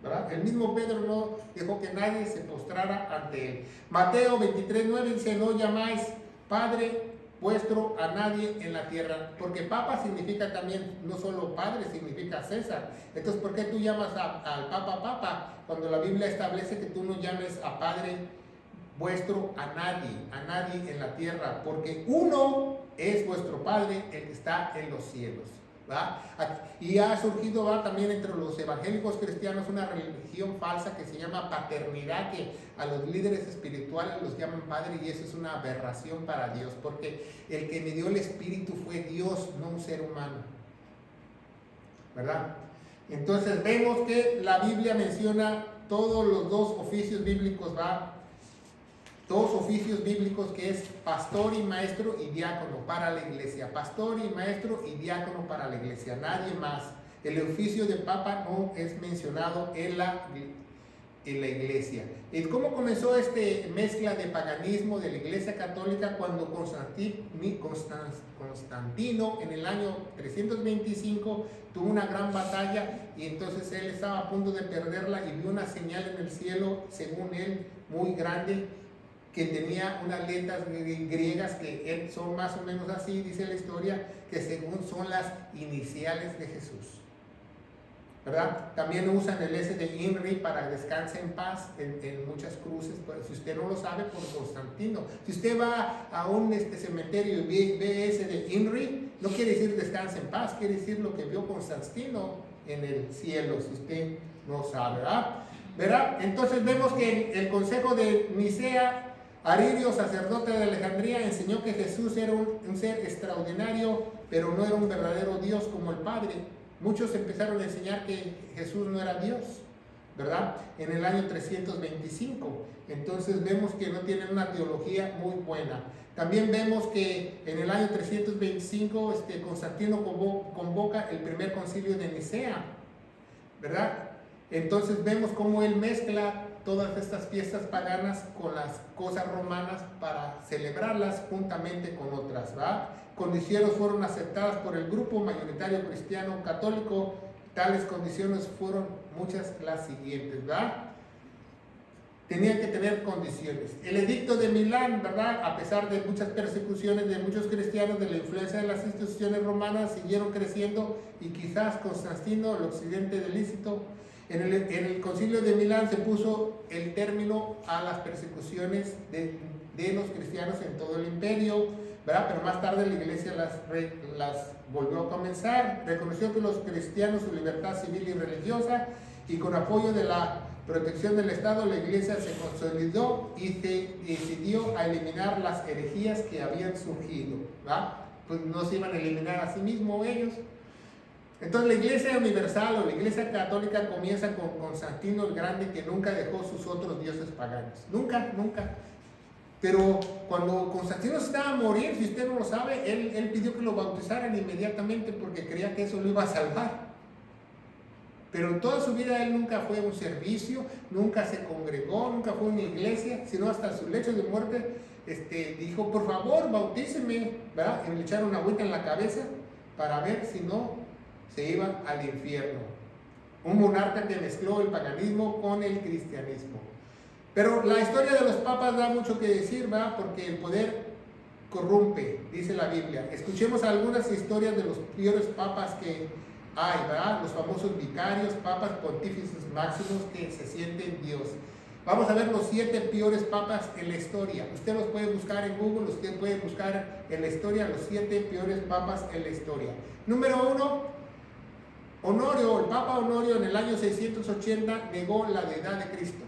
Speaker 1: ¿Verdad? El mismo Pedro no dejó que nadie se postrara ante él. Mateo 23:9 dice, no llamáis Padre vuestro a nadie en la tierra, porque papa significa también, no solo padre, significa César. Entonces, ¿por qué tú llamas al papa papa? Cuando la Biblia establece que tú no llames a padre vuestro a nadie en la tierra, porque uno es vuestro Padre, el que está en los cielos. ¿Va? Y ha surgido también entre los evangélicos cristianos una religión falsa que se llama paternidad, que a los líderes espirituales los llaman padre, y eso es una aberración para Dios, porque el que me dio el espíritu fue Dios, no un ser humano, ¿verdad? Entonces vemos que la Biblia menciona todos los dos oficios bíblicos, dos oficios bíblicos, que es pastor y maestro y diácono para la iglesia. Pastor y maestro y diácono para la iglesia, nadie más. El oficio de papa no es mencionado en la iglesia. ¿Y cómo comenzó esta mezcla de paganismo de la iglesia católica? Cuando Constantino en el año 325 tuvo una gran batalla, y entonces él estaba a punto de perderla y vio una señal en el cielo, según él, muy grande, que tenía unas letras griegas que son más o menos así, dice la historia, que según son las iniciales de Jesús, ¿verdad? También usan el S de INRI para descanse en paz en muchas cruces. Pues, si usted no lo sabe, por Constantino. Si usted va a un cementerio y ve ese de INRI, no quiere decir descanse en paz, quiere decir lo que vio Constantino en el cielo, si usted no sabe, ¿verdad? Entonces vemos que el consejo de Nicea, Aririo, sacerdote de Alejandría, enseñó que Jesús era un ser extraordinario, pero no era un verdadero Dios como el Padre. Muchos empezaron a enseñar que Jesús no era Dios, ¿verdad? En el año 325. Entonces vemos que no tienen una teología muy buena. También vemos que en el año 325 Constantino convoca el primer concilio de Nicea, ¿verdad? Entonces vemos cómo él mezcla todas estas fiestas paganas con las cosas romanas para celebrarlas juntamente con otras, ¿verdad? Condiciones fueron aceptadas por el grupo mayoritario cristiano católico. Tales condiciones fueron muchas las siguientes, ¿verdad? Tenían que tener condiciones. El edicto de Milán, ¿verdad? A pesar de muchas persecuciones de muchos cristianos, de la influencia de las instituciones romanas, siguieron creciendo, y quizás Constantino, el occidente del lícito. En el concilio de Milán se puso el término a las persecuciones de los cristianos en todo el imperio, ¿verdad? Pero más tarde la iglesia las volvió a comenzar. Reconoció que los cristianos su libertad civil y religiosa, y con apoyo de la protección del Estado, la iglesia se consolidó y se decidió a eliminar las herejías que habían surgido, ¿verdad? Pues no se iban a eliminar a sí mismos ellos. Entonces la iglesia universal o la iglesia católica comienza con Constantino el Grande, que nunca dejó sus otros dioses paganos. Nunca. Pero cuando Constantino se estaba a morir, si usted no lo sabe, él pidió que lo bautizaran inmediatamente porque creía que eso lo iba a salvar. Pero en toda su vida él nunca fue a un servicio, nunca se congregó, nunca fue a una iglesia, sino hasta su lecho de muerte dijo: por favor, bautíceme, ¿verdad? Y le echaron agüita en la cabeza para ver si no se iba al infierno. Un monarca que mezcló el paganismo con el cristianismo. Pero la historia de los papas da mucho que decir, ¿verdad? Porque el poder corrompe, dice la Biblia. Escuchemos algunas historias de los peores papas que hay, ¿verdad? Los famosos vicarios, papas, pontífices máximos que se sienten Dios. Vamos a ver los 7 peores papas en la historia. Usted los puede buscar en Google, usted puede buscar en la historia los 7 peores papas en la historia. Número 1, Honorio, el Papa Honorio, en el año 680 negó la deidad de Cristo.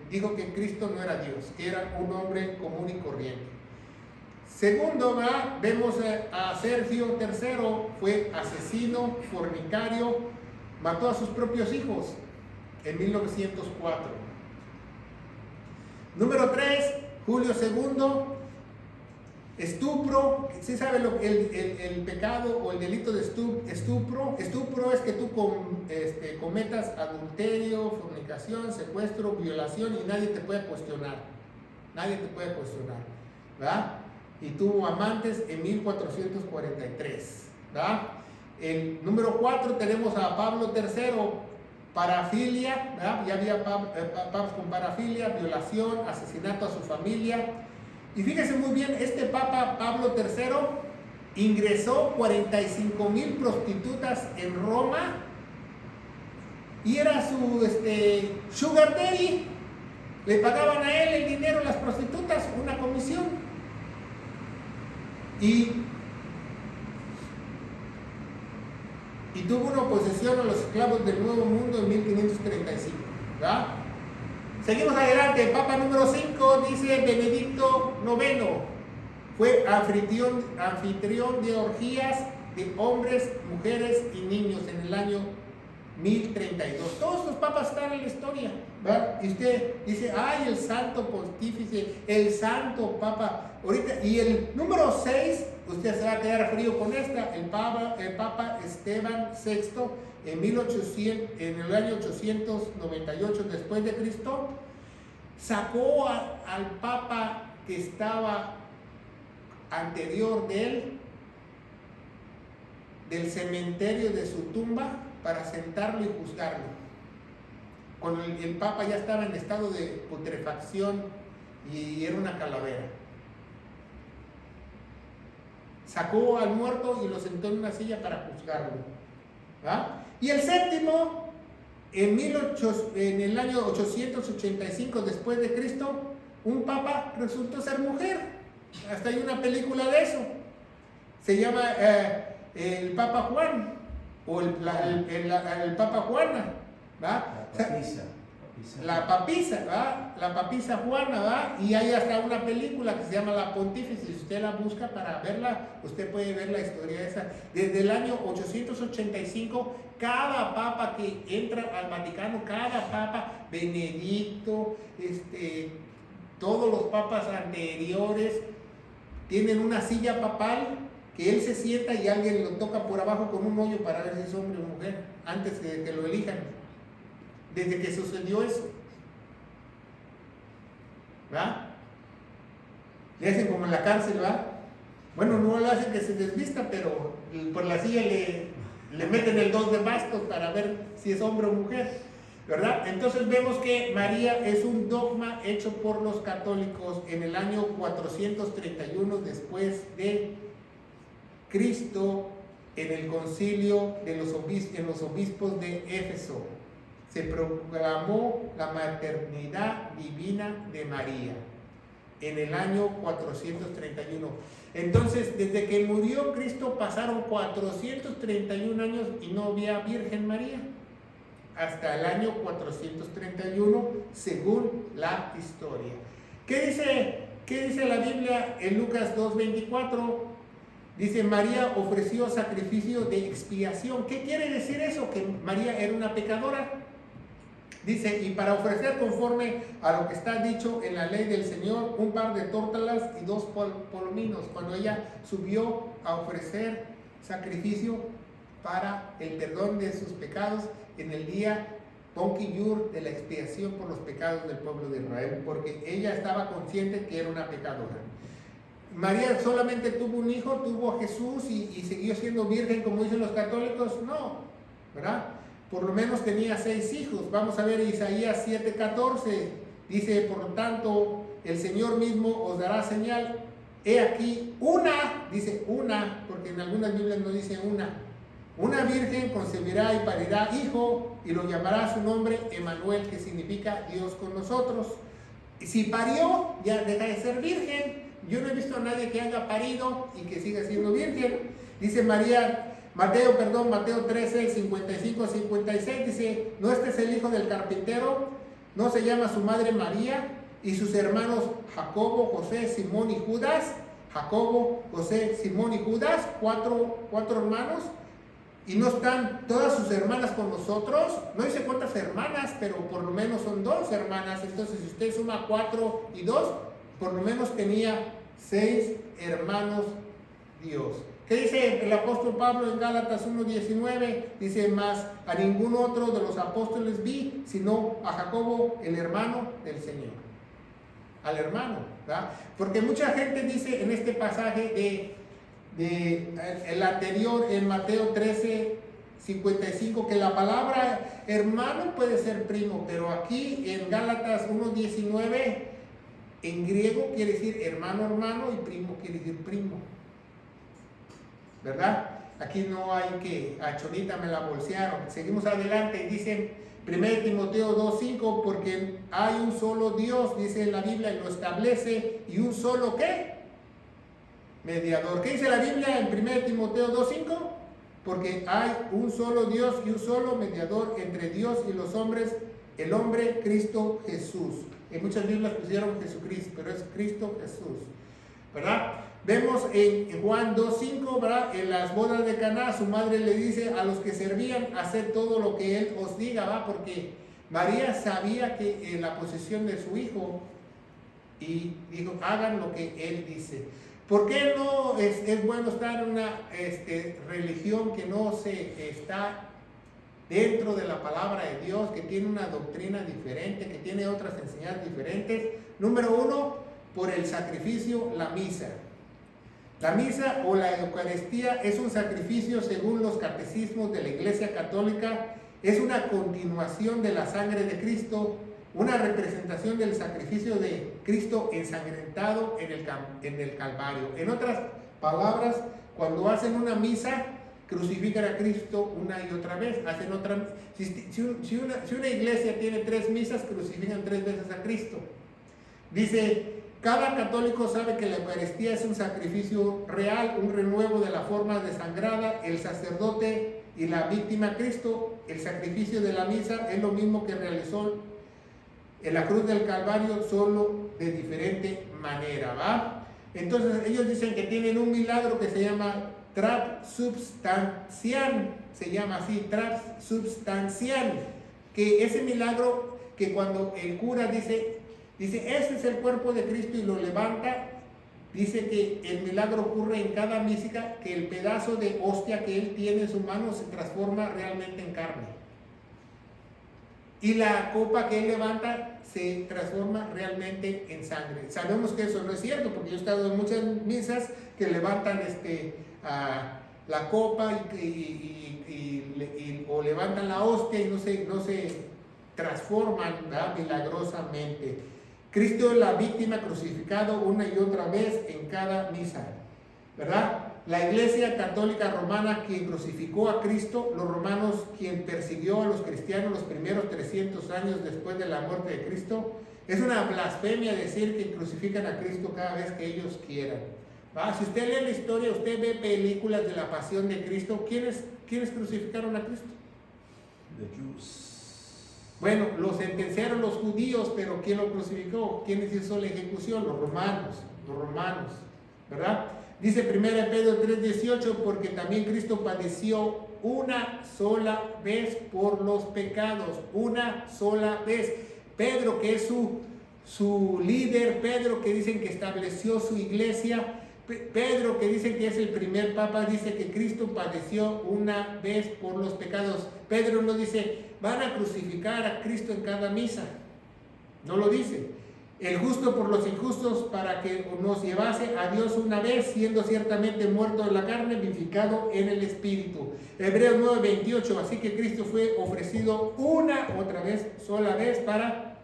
Speaker 1: Dijo que Cristo no era Dios, que era un hombre común y corriente. Segundo, ¿verdad? Vemos a Sergio III, fue asesino, fornicario, mató a sus propios hijos en 1904. Número 3, Julio II, estupro. ¿Sí sabe el pecado o el delito de estupro? Estupro es que tú cometas adulterio, fornicación, secuestro, violación, y nadie te puede cuestionar. Nadie te puede cuestionar, ¿verdad? Y tuvo amantes en 1443, ¿verdad? El número 4 tenemos a Pablo III, parafilia, ¿verdad? Ya había papas con parafilia, violación, asesinato a su familia. Y fíjese muy bien, este Papa Pablo III ingresó 45,000 prostitutas en Roma y era su sugar daddy. Le pagaban a él el dinero a las prostitutas, una comisión. Y tuvo una oposición a los esclavos del Nuevo Mundo en 1535. ¿verdad? Seguimos adelante. Papa número 5 dice Benedicto IX. Fue anfitrión de orgías de hombres, mujeres y niños en el año 1032. Todos los papas están en la historia, ¿verdad? Y usted dice, ay, el santo pontífice, el santo papa. Ahorita, y el número 6, usted se va a quedar frío con esta, el papa Esteban VI, en el año 898 después de Cristo, sacó al papa que estaba anterior de él del cementerio de su tumba para sentarlo y juzgarlo. Cuando el papa ya estaba en estado de putrefacción y era una calavera. Sacó al muerto y lo sentó en una silla para juzgarlo. ¿verdad? Y el séptimo, en el año 885 después de Cristo, un papa resultó ser mujer. Hasta hay una película de eso. Se llama el Papa Juan o el Papa Juana, ¿va? La papisa, ¿va? La papisa Juana, ¿va? Y hay hasta una película que se llama La Pontífice. Si usted la busca para verla, usted puede ver la historia esa. Desde el año 885, cada papa que entra al Vaticano, cada papa, Benedicto, todos los papas anteriores, tienen una silla papal que él se sienta y alguien lo toca por abajo con un hoyo para ver si es hombre o mujer, antes de que lo elijan. Desde que sucedió eso. ¿Va? Le hacen como en la cárcel, ¿va? Bueno, no le hacen que se desvista, pero por la silla le meten el 2 de bastos para ver si es hombre o mujer. ¿Verdad? Entonces vemos que María es un dogma hecho por los católicos en el año 431 después de Cristo, en el concilio de los obispos de Éfeso. Se proclamó la maternidad divina de María en el año 431. Entonces, desde que murió Cristo pasaron 431 años y no había Virgen María. Hasta el año 431, según la historia. ¿Qué dice la Biblia en Lucas 2:24? Dice, María ofreció sacrificio de expiación. ¿Qué quiere decir eso? Que María era una pecadora. Dice, y para ofrecer conforme a lo que está dicho en la ley del Señor, un par de tórtolas y 2 palominos. Cuando ella subió a ofrecer sacrificio para el perdón de sus pecados en el día Yom Kippur de la expiación por los pecados del pueblo de Israel, porque ella estaba consciente que era una pecadora. María solamente tuvo un hijo, tuvo a Jesús y siguió siendo virgen como dicen los católicos. No, ¿verdad? Por lo menos tenía 6 hijos. Vamos a ver Isaías 7:14. Dice, por lo tanto, el Señor mismo os dará señal. He aquí una, dice una, porque en algunas Biblias no dice una virgen concebirá y parirá hijo y lo llamará su nombre Emmanuel, que significa Dios con nosotros. Y si parió, ya deja de ser virgen. Yo no he visto a nadie que haya parido y que siga siendo virgen. Dice Mateo 13, 55, 56, dice, ¿no este es el hijo del carpintero? ¿No se llama su madre María? Y sus hermanos Jacobo, José, Simón y Judas. Jacobo, José, Simón y Judas, cuatro hermanos. ¿Y no están todas sus hermanas con nosotros? No dice cuántas hermanas, pero por lo menos son 2 hermanas. Entonces, si usted suma 4 y 2, por lo menos tenía 6 hermanos Dios. ¿Qué dice el apóstol Pablo en Gálatas 1:19? Dice, más a ningún otro de los apóstoles vi, sino a Jacobo, el hermano del Señor. Al hermano, ¿verdad? Porque mucha gente dice en este pasaje el anterior, en Mateo 13:55, que la palabra hermano puede ser primo, pero aquí en Gálatas 1:19 en griego quiere decir hermano, hermano, y primo quiere decir primo. ¿Verdad? Aquí no hay que, a Chonita me la bolsearon. Seguimos adelante, dice 1 Timoteo 2:5, porque hay un solo Dios, dice la Biblia, y lo establece, y un solo ¿qué? Mediador. ¿Qué dice la Biblia en 1 Timoteo 2:5? Porque hay un solo Dios y un solo mediador entre Dios y los hombres, el hombre Cristo Jesús. En muchas Biblias pusieron Jesucristo, pero es Cristo Jesús, ¿verdad? Vemos en Juan 2:5, ¿verdad? En las bodas de Caná, su madre le dice a los que servían, hacer todo lo que él os diga, ¿va? Porque María sabía que en la posesión de su hijo, y dijo, hagan lo que él dice. ¿Por qué no es bueno estar en una religión que no se está dentro de la palabra de Dios, que tiene una doctrina diferente, que tiene otras enseñanzas diferentes? Número uno, por el sacrificio, la misa. La misa o la Eucaristía es un sacrificio según los catecismos de la Iglesia Católica, es una continuación de la sangre de Cristo, una representación del sacrificio de Cristo ensangrentado en el Calvario. En otras palabras, cuando hacen una misa, crucifican a Cristo una y otra vez. Hacen otra. Si una iglesia tiene 3 misas, crucifican 3 veces a Cristo. Dice, cada católico sabe que la Eucaristía es un sacrificio real, un renuevo de la forma desangrada, el sacerdote y la víctima Cristo. El sacrificio de la misa es lo mismo que realizó en la cruz del Calvario, solo de diferente manera, ¿va? Entonces ellos dicen que tienen un milagro que se llama transubstancial, se llama así, transubstancial, que ese milagro que cuando el cura dice, este es el cuerpo de Cristo y lo levanta, dice que el milagro ocurre en cada mística, que el pedazo de hostia que él tiene en su mano se transforma realmente en carne. Y la copa que él levanta se transforma realmente en sangre. Sabemos que eso no es cierto, porque yo he estado en muchas misas que levantan la copa o levantan la hostia y no se transforman, ¿verdad? Milagrosamente. Cristo es la víctima crucificado una y otra vez en cada misa, ¿verdad? La Iglesia Católica Romana, quien crucificó a Cristo, los romanos, quien persiguió a los cristianos los primeros 300 años después de la muerte de Cristo, es una blasfemia decir que crucifican a Cristo cada vez que ellos quieran. ¿Va? Si usted lee la historia, usted ve películas de la pasión de Cristo, ¿quiénes crucificaron a Cristo?
Speaker 2: The Jews.
Speaker 1: Bueno, lo sentenciaron los judíos, pero ¿quién lo crucificó? ¿Quién hizo la ejecución? Los romanos, ¿verdad? Dice 1 Pedro 3:18, porque también Cristo padeció una sola vez por los pecados, una sola vez. Pedro, que es su líder, Pedro, que dicen que estableció su iglesia, Pedro, que dicen que es el primer papa, dice que Cristo padeció una vez por los pecados. Pedro no dice, van a crucificar a Cristo en cada misa, no lo dice. El justo por los injustos, para que nos llevase a Dios una vez, siendo ciertamente muerto en la carne, vivificado en el Espíritu. Hebreos 9:28, así que Cristo fue ofrecido sola vez para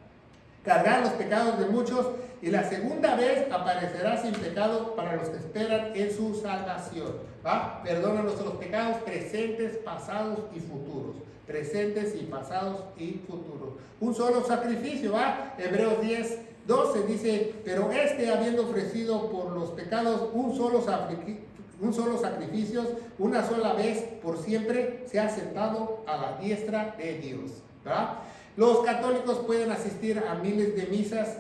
Speaker 1: cargar los pecados de muchos, y la segunda vez aparecerá sin pecado para los que esperan en su salvación. ¿Va? Perdona nuestros pecados presentes, pasados y futuros. Presentes y pasados y futuros. Un solo sacrificio, ¿va? Hebreos 10:12 dice, pero habiendo ofrecido por los pecados un solo sacrificio, una sola vez por siempre, se ha sentado a la diestra de Dios, ¿verdad? Los católicos pueden asistir a miles de misas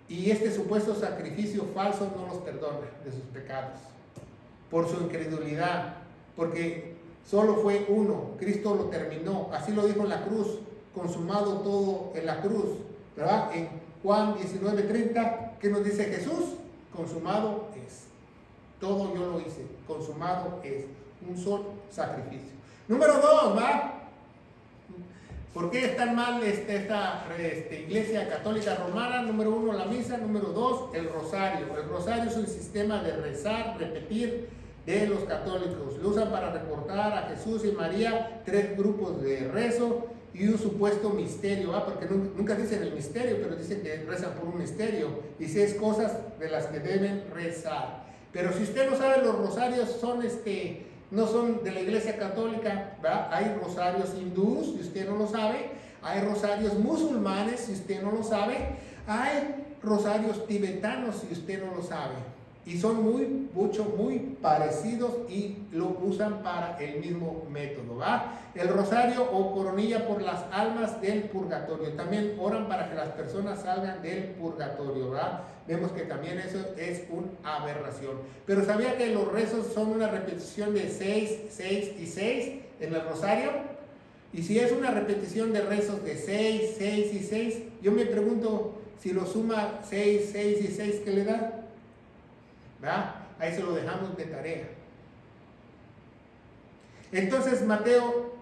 Speaker 1: y este supuesto sacrificio falso no los perdona de sus pecados por su incredulidad, porque solo fue uno, Cristo lo terminó, así lo dijo en la cruz, consumado todo en la cruz, ¿verdad? En Juan 19:30, ¿qué nos dice Jesús? Consumado es. Todo yo lo hice. Consumado es. Un solo sacrificio. Número 2, ¿va? ¿Por qué es tan mal esta iglesia católica romana? Número 1, la misa. Número 2, el rosario. El rosario es un sistema de rezar, repetir de los católicos. Lo usan para recordar a Jesús y María, 3 grupos de rezo. y un supuesto misterio, porque nunca dicen el misterio, pero dicen que rezan por un misterio, y 6 cosas de las que deben rezar. Pero si usted no sabe, los rosarios no son de la Iglesia Católica, ¿verdad? Hay rosarios hindús, si usted no lo sabe, hay rosarios musulmanes, si usted no lo sabe, hay rosarios tibetanos, si usted no lo sabe, y son muy parecidos y lo usan para el mismo método, ¿va? El rosario o coronilla por las almas del purgatorio, también oran para que las personas salgan del purgatorio, ¿va? Vemos que también eso es una aberración. Pero ¿sabía que los rezos son una repetición de 6, 6 y 6 en el rosario? Y si es una repetición de rezos de 6, 6 y 6, yo me pregunto, si lo suma 6, 6 y 6, ¿qué le da? ¿Verdad? Ahí se lo dejamos de tarea. Entonces Mateo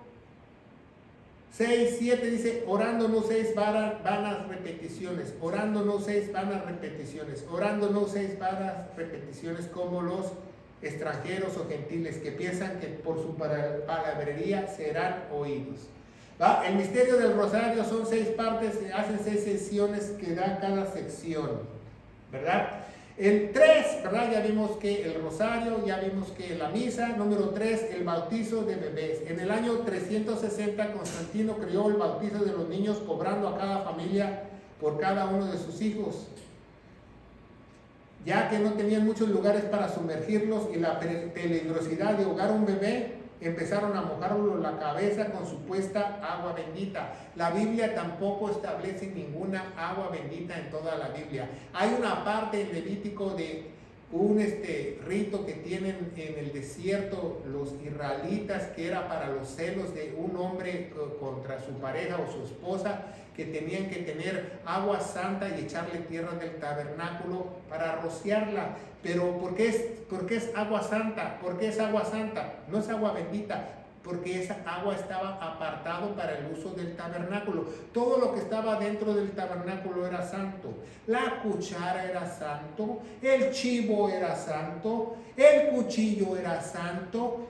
Speaker 1: 6, 7 dice, orando no 6 vanas repeticiones, orando no 6 vanas repeticiones, orando no 6 vanas repeticiones como los extranjeros o gentiles que piensan que por su palabrería serán oídos. ¿Va? El misterio del rosario son 6 partes, se hacen 6 sesiones que da cada sección, ¿verdad? En 3, ¿verdad? Ya vimos que el rosario, ya vimos que la misa. Número 3, el bautizo de bebés. En el año 360 Constantino creó el bautizo de los niños, cobrando a cada familia por cada uno de sus hijos, ya que no tenían muchos lugares para sumergirlos y la peligrosidad de ahogar a un bebé, empezaron a mojarlo la cabeza con supuesta agua bendita. La Biblia tampoco establece ninguna agua bendita en toda la Biblia. Hay una parte en Levítico de un rito que tienen en el desierto los israelitas, que era para los celos de un hombre contra su pareja o su esposa, que tenían que tener agua santa y echarle tierra del tabernáculo para rociarla. Pero ¿por qué es agua santa? ¿Por qué es agua santa? No es agua bendita, porque esa agua estaba apartado para el uso del tabernáculo. Todo lo que estaba dentro del tabernáculo era santo. La cuchara era santo, el chivo era santo, el cuchillo era santo,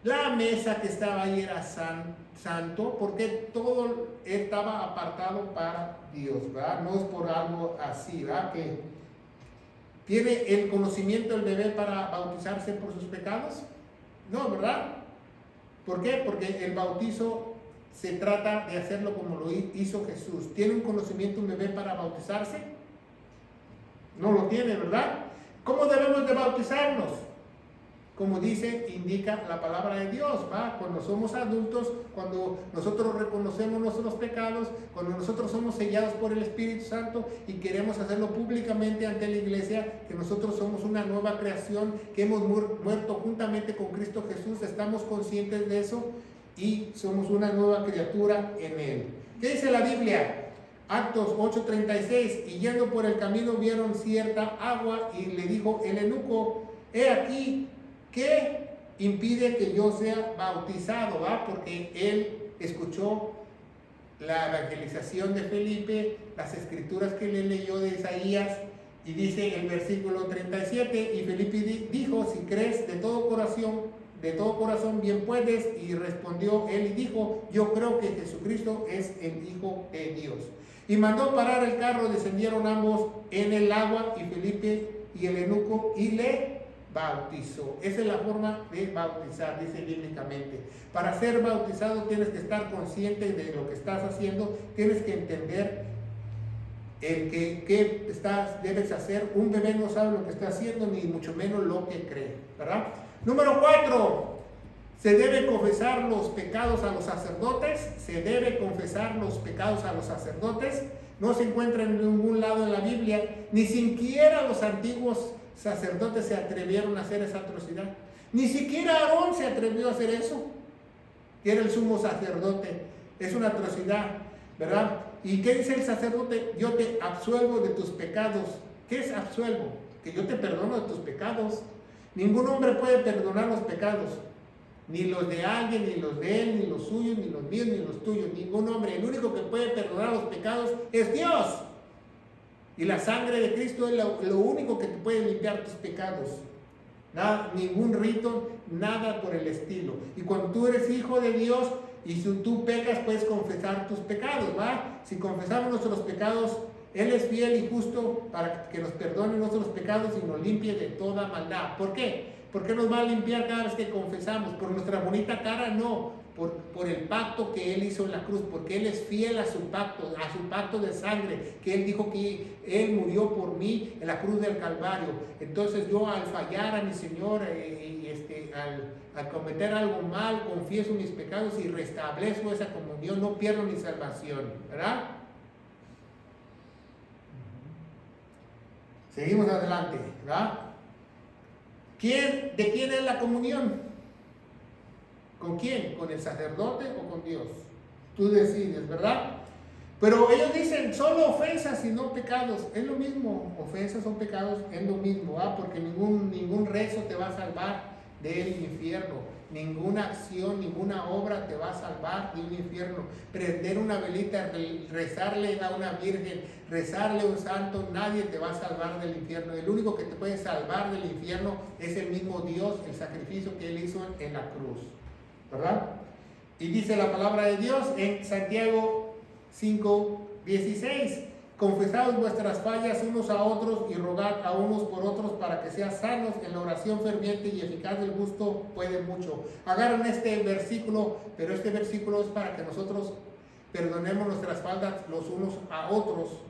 Speaker 1: la mesa que estaba ahí era santo, porque todo estaba apartado para Dios, ¿verdad? No es por algo así, ¿verdad? Que ¿tiene el conocimiento el bebé para bautizarse por sus pecados? No, ¿verdad? ¿Por qué? Porque el bautizo se trata de hacerlo como lo hizo Jesús. ¿Tiene un conocimiento un bebé para bautizarse? No lo tiene, ¿verdad? ¿Cómo debemos de bautizarnos? Como indica la palabra de Dios, ¿va? Cuando somos adultos, cuando nosotros reconocemos nuestros pecados, cuando nosotros somos sellados por el Espíritu Santo y queremos hacerlo públicamente ante la iglesia, que nosotros somos una nueva creación, que hemos muerto juntamente con Cristo Jesús, estamos conscientes de eso y somos una nueva criatura en Él. ¿Qué dice la Biblia? Actos 8:36, y yendo por el camino vieron cierta agua y le dijo el eunuco, he aquí, ¿qué impide que yo sea bautizado? ¿Va? Porque él escuchó la evangelización de Felipe, las escrituras que le leyó de Isaías, y dice el versículo 37, y Felipe dijo, si crees de todo corazón bien puedes, y respondió él y dijo, yo creo que Jesucristo es el Hijo de Dios. Y mandó parar el carro, descendieron ambos en el agua, y Felipe y el eunuco, y le bautizó. Esa es la forma de bautizar, dice bíblicamente. Para ser bautizado tienes que estar consciente de lo que estás haciendo, tienes que entender qué debes hacer. Un bebé no sabe lo que está haciendo, ni mucho menos lo que cree, ¿verdad? Número 4, se debe confesar los pecados a los sacerdotes. Se debe confesar los pecados a los sacerdotes. No se encuentra en ningún lado en la Biblia, ni siquiera los antiguos sacerdotes se atrevieron a hacer esa atrocidad. Ni siquiera Aarón se atrevió a hacer eso, que era el sumo sacerdote. Es una atrocidad, ¿verdad? ¿Y qué dice el sacerdote? Yo te absuelvo de tus pecados. ¿Qué es absuelvo? Que yo te perdono de tus pecados. Ningún hombre puede perdonar los pecados, ni los de alguien, ni los de él, ni los suyos, ni los míos, ni los tuyos. Ningún hombre. El único que puede perdonar los pecados es Dios. Y la sangre de Cristo es lo único que te puede limpiar tus pecados. Nada, ningún rito, nada por el estilo. Y cuando tú eres hijo de Dios, y si tú pecas, puedes confesar tus pecados, ¿va? Si confesamos nuestros pecados, Él es fiel y justo para que nos perdone nuestros pecados y nos limpie de toda maldad. ¿Por qué? ¿Por qué nos va a limpiar cada vez que confesamos? ¿Por nuestra bonita cara? No. Por el pacto que Él hizo en la cruz, porque Él es fiel a su pacto de sangre, que Él dijo que Él murió por mí en la cruz del Calvario. Entonces yo, al fallar a mi Señor, al cometer algo mal, confieso mis pecados y restablezco esa comunión, no pierdo mi salvación, ¿verdad? Seguimos adelante, ¿verdad? ¿De quién es la comunión? ¿Con quién? ¿Con el sacerdote o con Dios? Tú decides, ¿verdad? Pero ellos dicen solo ofensas y no pecados. Es lo mismo, ofensas o pecados es lo mismo, ¿ah? Porque ningún rezo te va a salvar del infierno. Ninguna acción, ninguna obra te va a salvar de un infierno. Prender una velita, rezarle a una virgen, rezarle a un santo, nadie te va a salvar del infierno. El único que te puede salvar del infierno es el mismo Dios, el sacrificio que Él hizo en la cruz, ¿verdad? Y dice la palabra de Dios en Santiago 5:16: confesaos vuestras fallas unos a otros y rogad a unos por otros para que sean sanos. En la oración ferviente y eficaz del justo puede mucho. Agarran este versículo, pero este versículo es para que nosotros perdonemos nuestras faltas los unos a otros,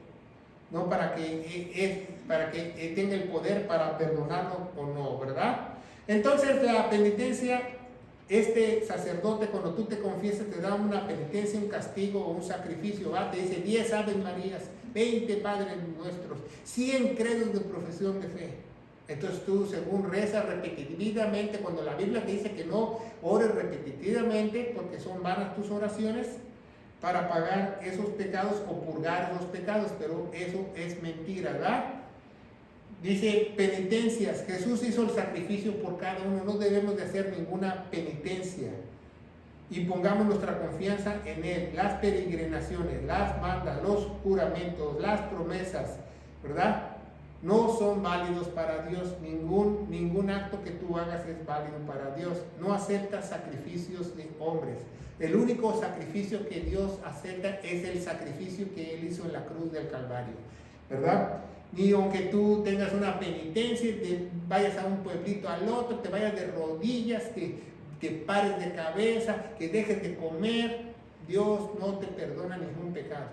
Speaker 1: no para que tenga el poder para perdonarnos o no, ¿verdad? Entonces la penitencia, este sacerdote, cuando tú te confiesas, te da una penitencia, un castigo o un sacrificio, ¿va? Te dice 10 Aves Marías, 20 Padres Nuestros, 100 credos de profesión de fe. Entonces tú, según rezas repetitivamente, cuando la Biblia te dice que no ores repetitivamente porque son vanas tus oraciones para pagar esos pecados o purgar esos pecados, pero eso es mentira, ¿verdad? Dice penitencias. Jesús hizo el sacrificio por cada uno. No debemos de hacer ninguna penitencia. Y pongamos nuestra confianza en Él. Las peregrinaciones, las mandas, los juramentos, las promesas, ¿verdad? No son válidos para Dios. Ningún acto que tú hagas es válido para Dios. No acepta sacrificios de hombres. El único sacrificio que Dios acepta es el sacrificio que Él hizo en la cruz del Calvario, ¿verdad? Ni aunque tú tengas una penitencia, te vayas a un pueblito al otro, te vayas de rodillas, te pares de cabeza, que dejes de comer, Dios no te perdona ningún pecado.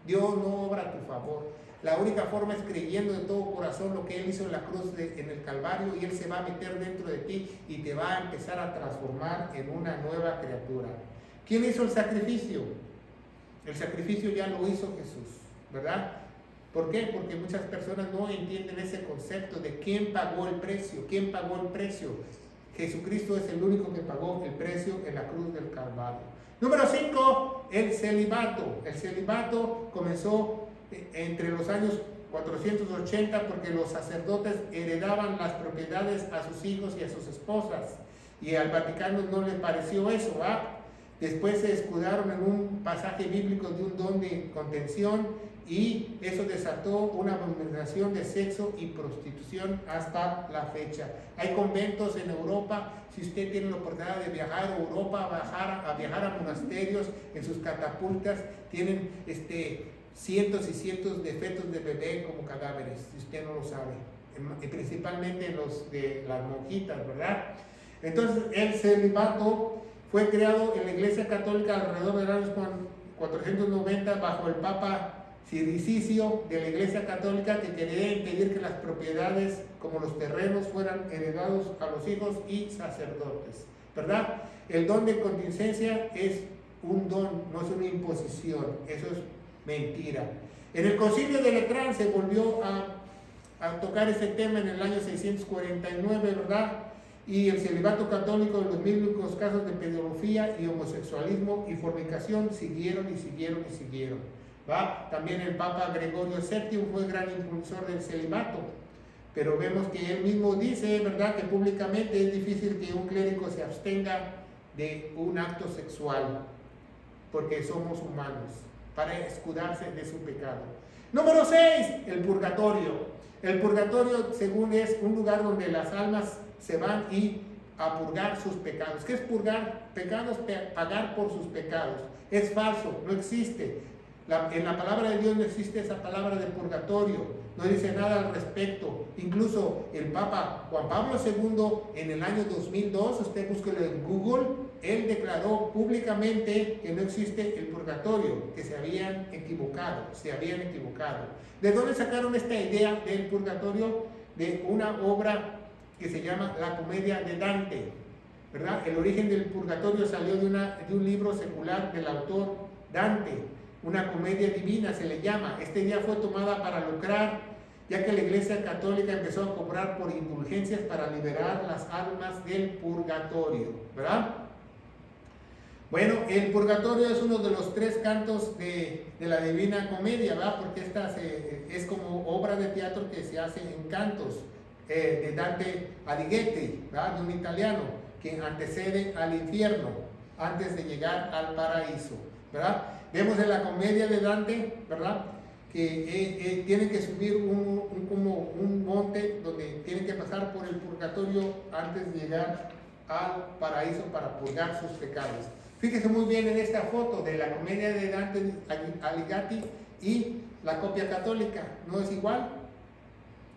Speaker 1: Dios no obra a tu favor. La única forma es creyendo de todo corazón lo que Él hizo en la cruz en el Calvario, y Él se va a meter dentro de ti y te va a empezar a transformar en una nueva criatura. ¿Quién hizo el sacrificio? El sacrificio ya lo hizo Jesús, ¿verdad? ¿Por qué? Porque muchas personas no entienden ese concepto de quién pagó el precio. ¿Quién pagó el precio? Jesucristo es el único que pagó el precio en la cruz del Calvario. Número 5, el celibato. El celibato comenzó entre los años 480 porque los sacerdotes heredaban las propiedades a sus hijos y a sus esposas. Y al Vaticano no le pareció eso, ¿va? Después se escudaron en un pasaje bíblico de un don de contención, y eso desató una abominación de sexo y prostitución hasta la fecha. Hay conventos en Europa. Si usted tiene la oportunidad de viajar a Europa, a viajar a monasterios, en sus catapultas tienen cientos y cientos de fetos de bebé como cadáveres, si usted no lo sabe, principalmente los de las monjitas, ¿verdad? Entonces el celibato fue creado en la Iglesia Católica alrededor de los años 490 bajo el Papa Siricisio de la Iglesia Católica, que quería impedir que las propiedades como los terrenos fueran heredados a los hijos y sacerdotes, ¿verdad? El don de continencia es un don, no es una imposición. Eso es mentira. En el Concilio de Letrán se volvió a tocar ese tema en el año 649, ¿verdad? Y el celibato católico de los bíblicos casos de pedofilía y homosexualismo y fornicación siguieron y siguieron y siguieron, ¿va? También el Papa Gregorio VII fue gran impulsor del celibato, pero vemos que él mismo dice, ¿verdad?, que públicamente es difícil que un clérigo se abstenga de un acto sexual, porque somos humanos, para escudarse de su pecado. Número 6, el purgatorio. El purgatorio, según es un lugar donde las almas se van y a purgar sus pecados. ¿Qué es purgar pecados? Pagar por sus pecados. Es falso, no existe. En la palabra de Dios no existe esa palabra de purgatorio, no dice nada al respecto. Incluso el Papa Juan Pablo II en el año 2002, usted búsquelo en Google, él declaró públicamente que no existe el purgatorio, que se habían equivocado. ¿De dónde sacaron esta idea del purgatorio? De una obra que se llama La Comedia de Dante, ¿verdad? El origen del purgatorio salió de un libro secular del autor Dante, una comedia divina se le llama. Esta idea fue tomada para lucrar, ya que la Iglesia Católica empezó a cobrar por indulgencias para liberar las almas del purgatorio, ¿verdad? Bueno, el purgatorio es uno de los 3 cantos de la Divina Comedia, ¿verdad? Porque esta es como obra de teatro que se hace en cantos de Dante Alighieri, ¿verdad? De un italiano que antecede al infierno antes de llegar al paraíso, ¿verdad? Vemos en la comedia de Dante, ¿verdad? Que tienen que subir como un monte donde tienen que pasar por el purgatorio antes de llegar al paraíso para purgar sus pecados. Fíjese muy bien en esta foto de la comedia de Dante Alighieri y la copia católica. ¿No es igual?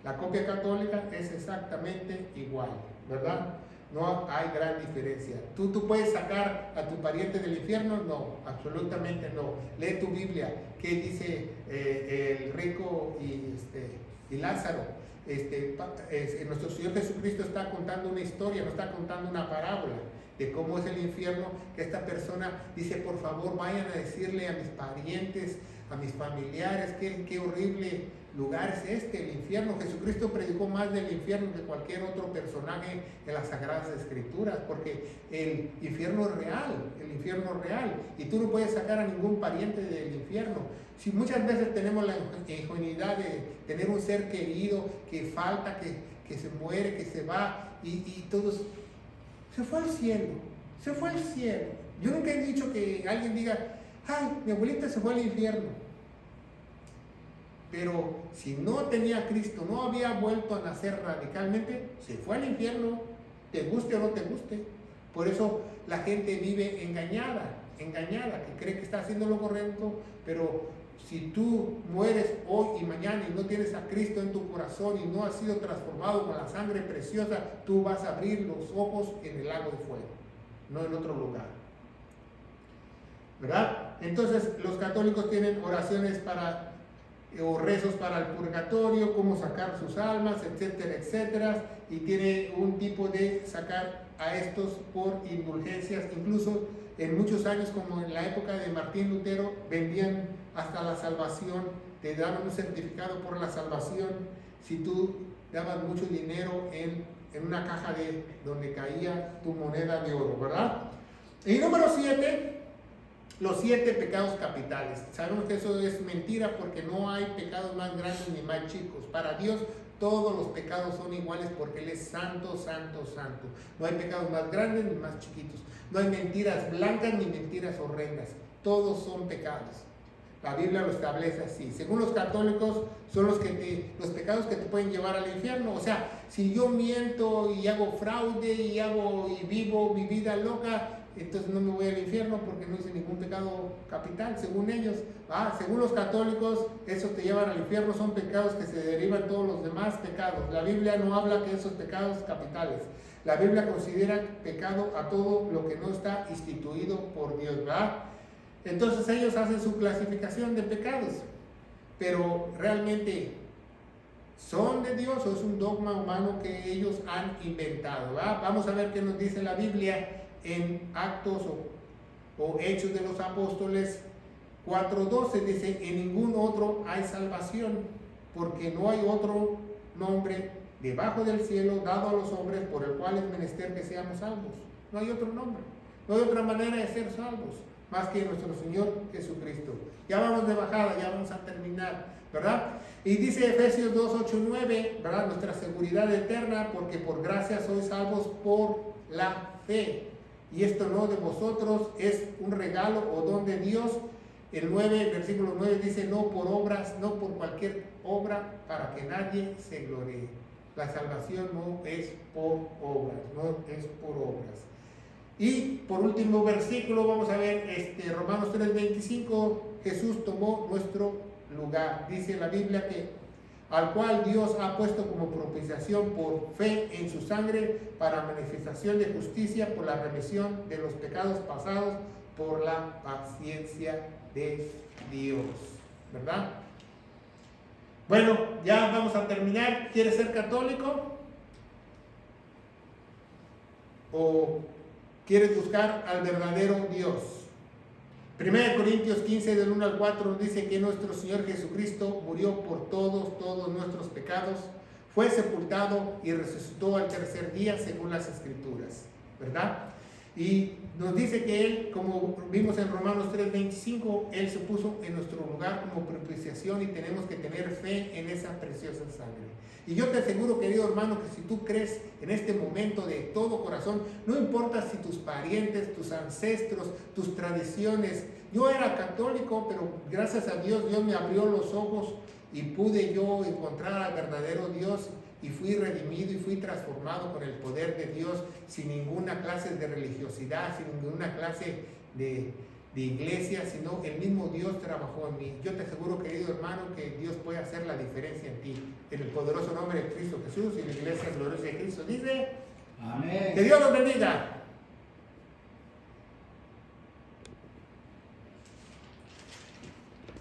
Speaker 1: La copia católica es exactamente igual, ¿verdad? No hay gran diferencia. ¿Tú puedes sacar a tu pariente del infierno? No, absolutamente no. Lee tu Biblia. ¿Qué dice el rico y Lázaro? Nuestro Señor Jesucristo está contando una historia, no está contando una parábola de cómo es el infierno, que esta persona dice, por favor, vayan a decirle a mis parientes, a mis familiares, qué horrible lugar es el infierno. Jesucristo predicó más del infierno que cualquier otro personaje en las Sagradas Escrituras, porque el infierno es real, y tú no puedes sacar a ningún pariente del infierno. Si muchas veces tenemos la ingenuidad de tener un ser querido que falta, que se muere, que se va, y todos, se fue al cielo. Yo nunca he dicho que alguien diga, ay, mi abuelita se fue al infierno. Pero si no tenía a Cristo, no había vuelto a nacer radicalmente, se fue al infierno, te guste o no te guste. Por eso la gente vive engañada, que cree que está haciendo lo correcto, pero si tú mueres hoy y mañana y no tienes a Cristo en tu corazón y no has sido transformado con la sangre preciosa, tú vas a abrir los ojos en el lago de fuego, no en otro lugar, ¿verdad? Entonces los católicos tienen oraciones o rezos para el purgatorio, cómo sacar sus almas, etcétera, etcétera, y tiene un tipo de sacar a estos por indulgencias. Incluso en muchos años, como en la época de Martín Lutero, vendían hasta la salvación, te daban un certificado por la salvación si tú dabas mucho dinero en una caja donde caía tu moneda de oro, ¿verdad? Y número 7, los 7 pecados capitales. Sabemos que eso es mentira, porque no hay pecados más grandes ni más chicos. Para Dios todos los pecados son iguales, porque Él es santo, santo, santo. No hay pecados más grandes ni más chiquitos. No hay mentiras blancas ni mentiras horrendas. Todos son pecados. La Biblia lo establece así. Según los católicos, son los pecados que te pueden llevar al infierno. O sea, si yo miento y hago fraude y vivo mi vida loca, entonces no me voy al infierno porque no hice ningún pecado capital, según ellos. Según los católicos, esos te llevan al infierno, son pecados que se derivan de todos los demás pecados. La Biblia no habla de esos pecados capitales. La Biblia considera pecado a todo lo que no está instituido por Dios, ¿verdad? Entonces ellos hacen su clasificación de pecados, pero realmente ¿son de Dios o es un dogma humano que ellos han inventado? Vamos a ver qué nos dice la Biblia en Actos o Hechos de los Apóstoles 4:12. Dice, en ningún otro hay salvación, porque no hay otro nombre debajo del cielo dado a los hombres por el cual es menester que seamos salvos. No hay otro nombre, no hay otra manera de ser salvos más que nuestro Señor Jesucristo. Ya vamos de bajada, ya vamos a terminar, ¿verdad? Y dice Efesios 2:8-9, ¿verdad? Nuestra seguridad eterna, porque por gracia sois salvos por la fe. Y esto no de vosotros, es un regalo o don de Dios. El versículo 9 dice, no por obras, no por cualquier obra, para que nadie se gloree. La salvación no es por obras, no es por obras. Y por último versículo, vamos a ver Romanos 3:25, Jesús tomó nuestro lugar. Dice la Biblia que al cual Dios ha puesto como propiciación por fe en su sangre para manifestación de justicia por la remisión de los pecados pasados por la paciencia de Dios, ¿verdad? Bueno, ya vamos a terminar. ¿Quieres ser católico? ¿O quieres buscar al verdadero Dios? 1 Corintios 15 del 1 al 4 nos dice que nuestro Señor Jesucristo murió por todos nuestros pecados, fue sepultado y resucitó al tercer día según las Escrituras, ¿verdad? Y nos dice que Él, como vimos en Romanos 3:25, Él se puso en nuestro lugar como propiciación y tenemos que tener fe en esa preciosa sangre. Y yo te aseguro, querido hermano, que si tú crees en este momento de todo corazón, no importa si tus parientes, tus ancestros, tus tradiciones, yo era católico, pero gracias a Dios, Dios me abrió los ojos y pude yo encontrar al verdadero Dios y fui redimido y fui transformado con el poder de Dios sin ninguna clase de religiosidad, sin ninguna clase de iglesia, sino el mismo Dios trabajó en mí. Yo te aseguro, querido hermano, que Dios puede hacer la diferencia en ti. En el poderoso nombre de Cristo Jesús y la iglesia gloriosa de Cristo dice,
Speaker 2: Amén.
Speaker 1: que Dios los bendiga.